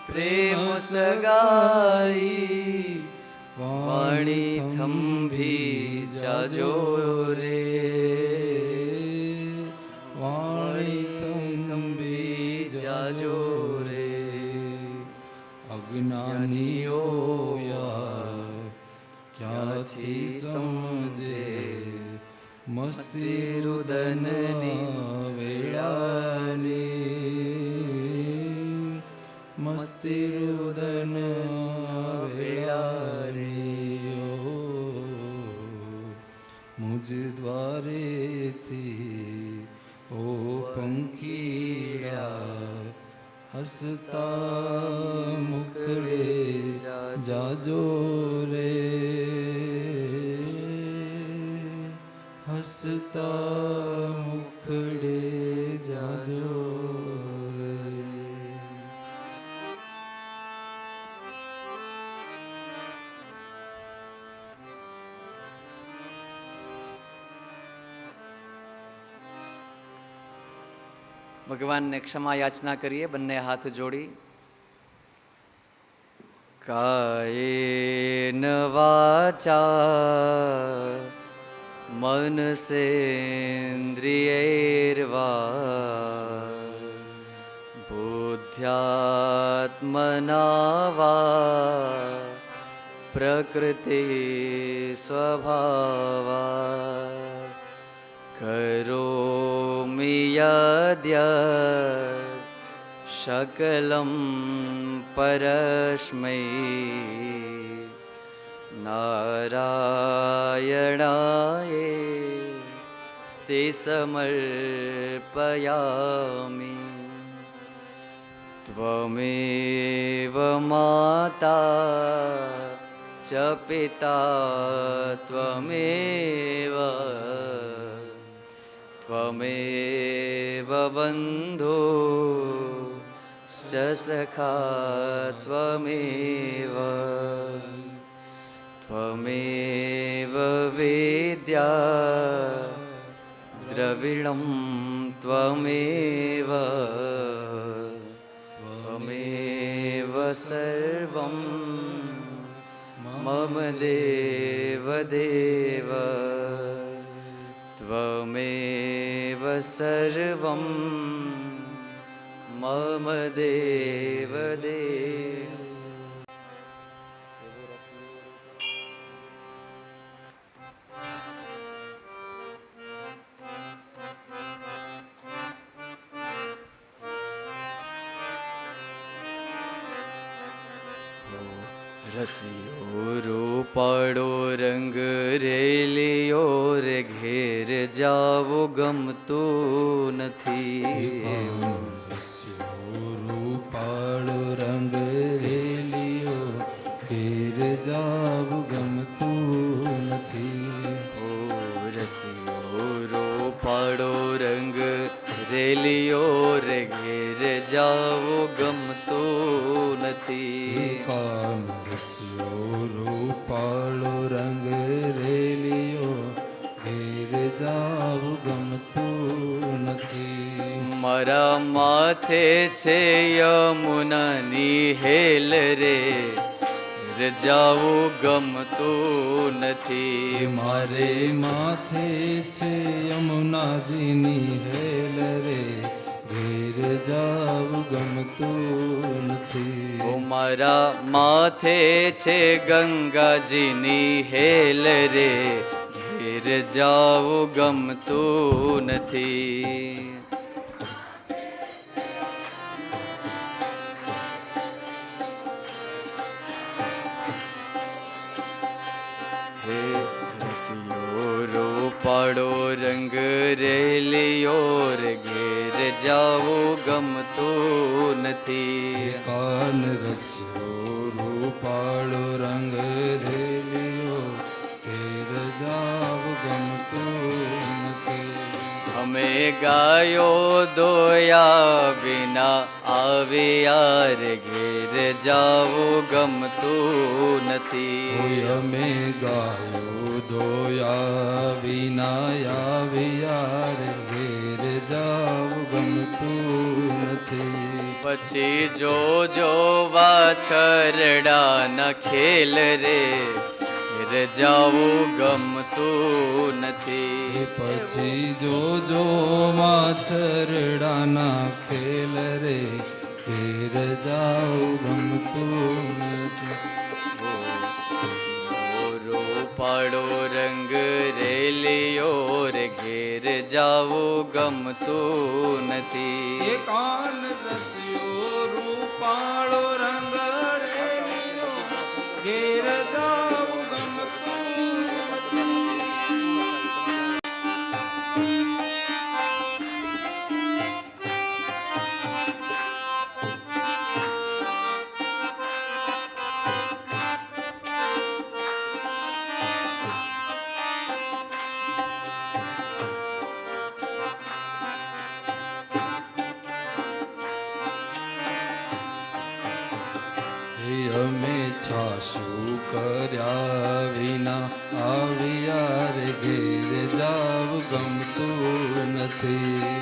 પ્રેમ સગાઈ, વાણી થંભી જાજો રે, વાણી થંભી જાજો રે. અજ્ઞાનીઓ યાર ક્યાંથી સમજે મસ્તી રુદનની વેળાની, મસ્તી રુદન વેળાની. મુજ દ્વારેથી ઓ પંખીડા હસતા મુખડે જાજો રે, હસતા મુખડે જાજો રે. ભગવાનને ક્ષમા યાચના કરીએ, બંને હાથ જોડી. કાયેન વાચા મનસેન્દ્રિયૈર્વા બુદ્ધ્યાત્મના વા પ્રકૃતિ સ્વભાવા કરોમિ યદ્યત શકલં પરસ્મૈ નારાયણાય તે સમર્પયામિ. ત્વમેવ માતા ચ પિતા ત્વમેવ, ત્વમેવ બંધુ ચ સખા ત્વમેવ, ત્વમેવ વિદ્યા દ્રવિણં ત્વમેવ, ત્વમેવ સર્વં મમ દેવ દેવ, ત્વમેવ સર્વં મમ દેવ દેવ. રસિયો રૂપાળો રંગ રેલિયો રે, ઘેર જાવું ગમતું નથી. રસ્યો રૂપાળો રંગ રેલિયો, ઘેર જાવું ગમતું નથી. ઓ રસિયો રૂપાળો રંગ રેલિયો રે, ઘેર જાવું ગમતું નથી. કામ રસ્યો રૂપાળો રંગ રેલિયો, ઘેર જાવું ગમતું નથી. મારા માથે છે યમુનાની હેલ રે, રજાવું ગમતું નથી. મારે માથે છે યમુનાજીની હેલ રે, ઘેર જાવ ગમતું નથી. ઓ મારા માથે છે ગંગાજીની હેલ રે, ઘેર જાવું ગમતું નથી. હે રસિયો રૂપાળો રંગ રેલિયો રે, ઘેર જાવું ગમતું નથી. કાન રસ્યો રૂપાળો રંગ રેલિયો, ઘેર જાવ ગમતું નથી. અમે ગાયો દોયા વિના આવ્યા રે, ઘેર જાવું ગમતું નથી. હોય અમે ગાયો દોયા વિના આવ્યા રે, ઘેર જાવ ગમતું નથી. પછી જોજો વાછરડા ન ખેલ રે, ઘેર જાવું ગમતું નથી. પછી જોજો માછરડાના ખેલ રે, ઘેર જાવ ગમતું નથી. રૂપાળો રંગ રેલિયો રે, ઘેર જાવું ગમતું નથી. કાન રસ્યો રૂપાળો રંગ રેલિયો, ઘેર જાવ ગમતું નથી. અમે છાશું કર્યા વિના આવ્યા રે, ઘેર જાવ ગમતું નથી.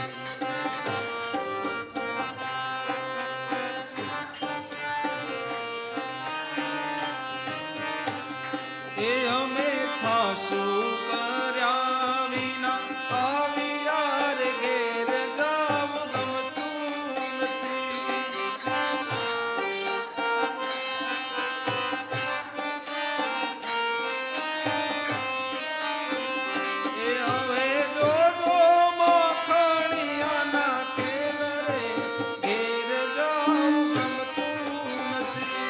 અમે છાશું કર્યા વિના આવ્યા રે, ઘેર જાવ ગમતું નથી. હવે જોજો મખણિયાના ખેલ રે, ઘેર જાવ ગમતું નથી.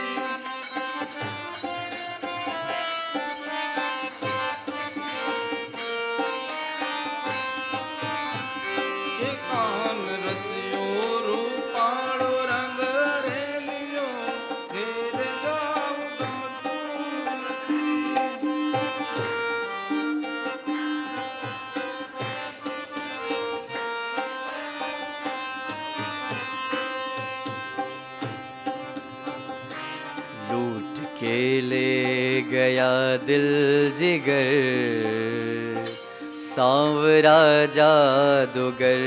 કાન રસ્યો રૂપાળો રંગ રેલિયો, ઘેર જાવ ગમતું નથી. लूट के ले गया दिल जिगर, सांवरा जादूगर.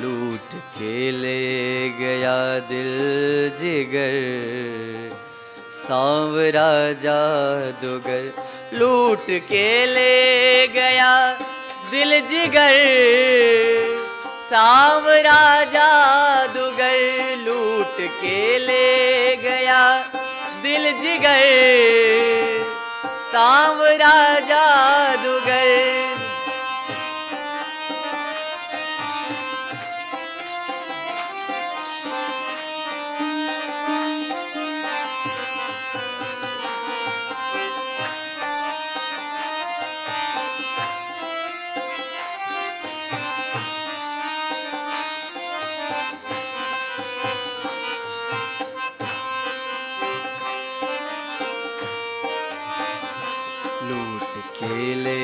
लूट के ले गया दिल जिगर, सांवरा जादूगर. लूट के ले गया दिल जिगर, सांवरा जादूगर. लूट के ले गया दिल जिगर, सांवरा जादूगर. लूट के ले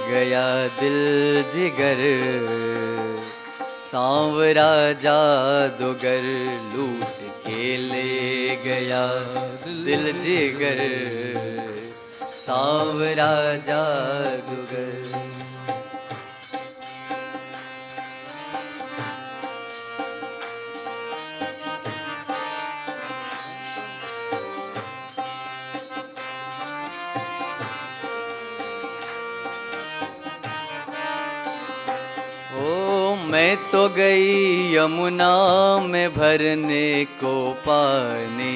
गया दिल जिगर, सांवरा जादूगर. लूट के ले गया दिल जिगर, सांवरा जादूगर. मैं तो गई यमुना में भरने को पानी,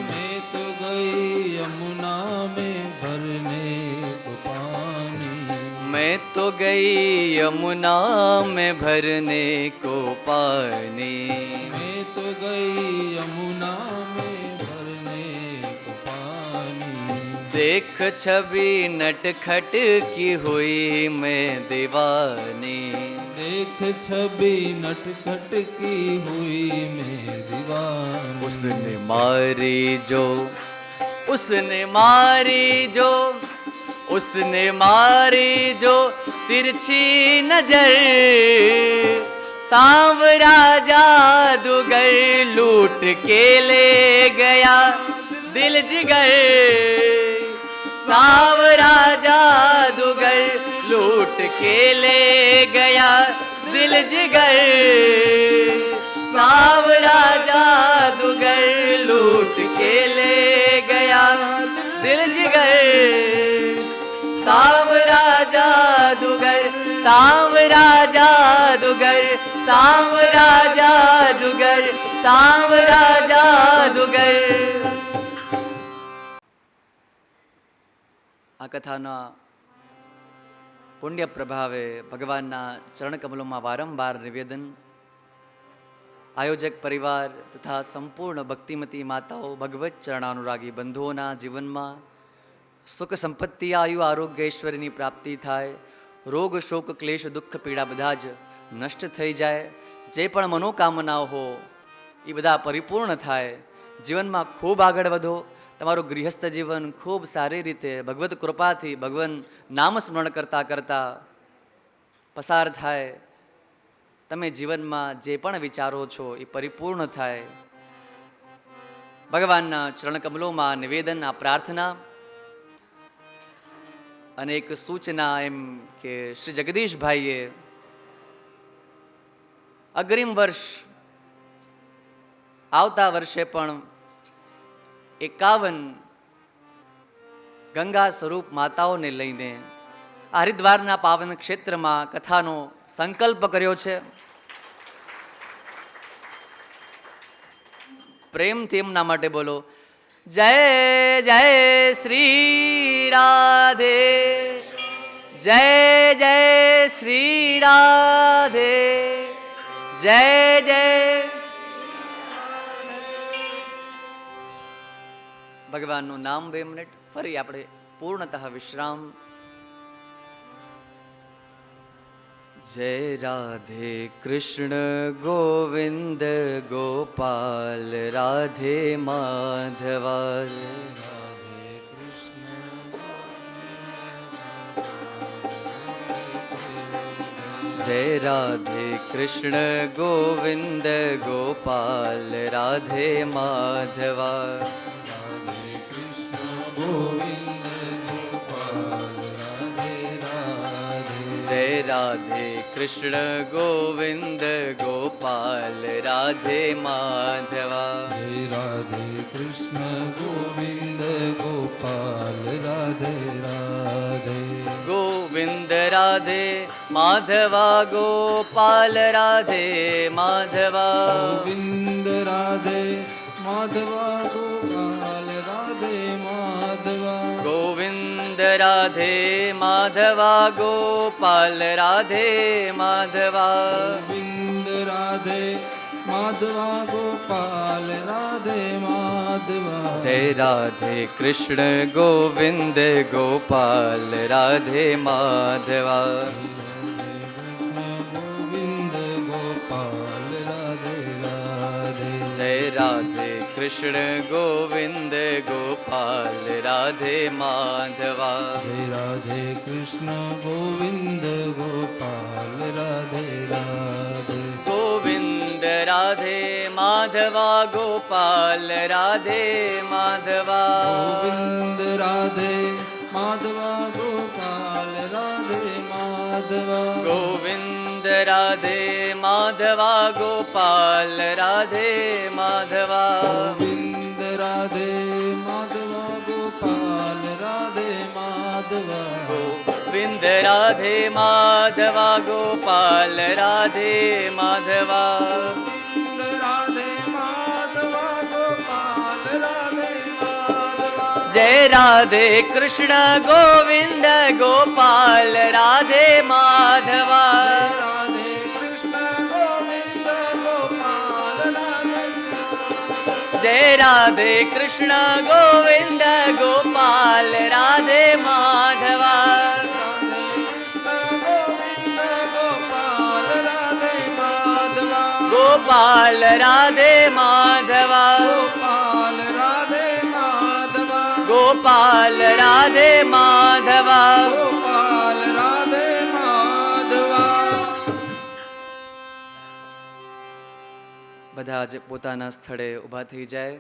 मैं तो गई यमुना में भरने को पानी, मैं तो गई यमुना में भरने को पानी। मैं तो गई यमुना में भरने को पानी। देख छवि नटखट की हुई मैं दीवानी, देख छवि नटखट की हुई मैं दीवानी। उसने मारी जो, उसने मारी जो, उसने मारी जो तिरछी नजर, सांवरा जादूगर लूट के ले गया दिल जिगर, सांवरा जादूगर लूट के ले गया दिल जिगर, सांवरा जादूगर लूट के ले गया दिल जिगर, सांवरा जादूगर, सांवरा जादूगर, सांवरा जादूगर, सांवरा जादूगर। આ કથાના પુણ્ય પ્રભાવે ભગવાનના ચરણકમલોમાં વારંવાર નિવેદન આયોજક પરિવાર તથા સંપૂર્ણ ભક્તિમતી માતાઓ ભગવત ચરણાનુરાગી બંધુઓના જીવનમાં સુખ સંપત્તિ આયુ આરોગ્ય ઐશ્વર્યની પ્રાપ્તિ થાય, રોગ શોક ક્લેશ દુઃખ પીડા બધા જ નષ્ટ થઈ જાય, જે પણ મનોકામનાઓ હો એ બધા પરિપૂર્ણ થાય, જીવનમાં ખૂબ આગળ વધો, તમારું ગૃહસ્થ જીવન ખૂબ સારી રીતે ભગવત કૃપાથી ભગવાન નામ સ્મરણ કરતાં કરતાં પસાર થાય, તમે જીવનમાં જે પણ વિચારો છો એ પરિપૂર્ણ થાય. ભગવાનના ચરણકમલોમાં નિવેદન, આ પ્રાર્થના અને એક સૂચના એમ કે શ્રી જગદીશભાઈએ અગ્રિમ વર્ષ આવતા વર્ષે પણ 51 ગંગા સ્વરૂપ માતાઓને લઈને હરિદ્વારના પાવન ક્ષેત્રમાં કથાનો સંકલ્પ કર્યો છે. પ્રેમથી એમના માટે બોલો, જય જય શ્રી રાધે, જય જય શ્રી રાધે, જય જય. ભગવાનનું નામ 2 મિનિટ, ફરી આપણે પૂર્ણતઃ વિશ્રામ. જય રાધે કૃષ્ણ ગોવિંદ ગોપાલ, રાધે માધવા, રાધે કૃષ્ણ જય રાધે કૃષ્ણ ગોવિંદ ગોપાલ, રાધે માધવા, ગોવિંદ ગોપાલ, રાધે રાધે. જય રાધે કૃષ્ણ ગોવિંદ ગોપાલ, રાધે માધવા, જય રાધે કૃષ્ણ ગોવિંદ ગોપાલ, રાધે રાધે. ગોવિંદ રાધે માધવા ગોપાલ, રાધે માધવા, ગોવિંદ રાધે માધવા ગોપાલ, રાધે માધવા. ગોવિંદ રાધે માધવા ગોપાલ, રાધે માધવા, ગોવિંદ રાધે માધવા ગોપાલ, રાધે માધવા. જય રાધે કૃષ્ણ ગોવિંદ ગોપાલ, રાધે માધવા, ગોવિંદ ગોપાલ, રાધે રાધે. જય રાધે કૃષ્ણ ગોવિંદ ગોપાલ, રાધે માધવા, જય રાધે કૃષ્ણ ગોવિંદ ગોપાલ, રાધે રાધે. ગોવિંદ રાધે માધવા ગોપાલ, રાધે માધવા, ગોવિંદ રાધે માધવા ગોપાલ, રાધે માધવા. ગોવિંદ રાધે માધવા ગોપાલ, રાધે માધવા, ગોવિંદ રાધે માધવા ગોપાલ, રાધે માધવા. ગોવિંદ રાધે માધવા ગોપાલ રાધે માધવા રાધે માધવા ગોપાલ રાધે માધવા જય રાધે કૃષ્ણ ગોવિંદ ગોપાલ રાધે માધવા રાધે કૃષ્ણ ગોવિંદ ગોપાલ રાધે જય રાધે કૃષ્ણ ગોવિંદ ગોપાલ રાધે માધવા ગોપાલ રાધે માધવા ગોપાલ રાધે માધવા ગોપાલ રાધે માધવા ગોપાલ રાધે માધવા બધા જ પોતાના સ્થળે ઊભા થઈ જાય.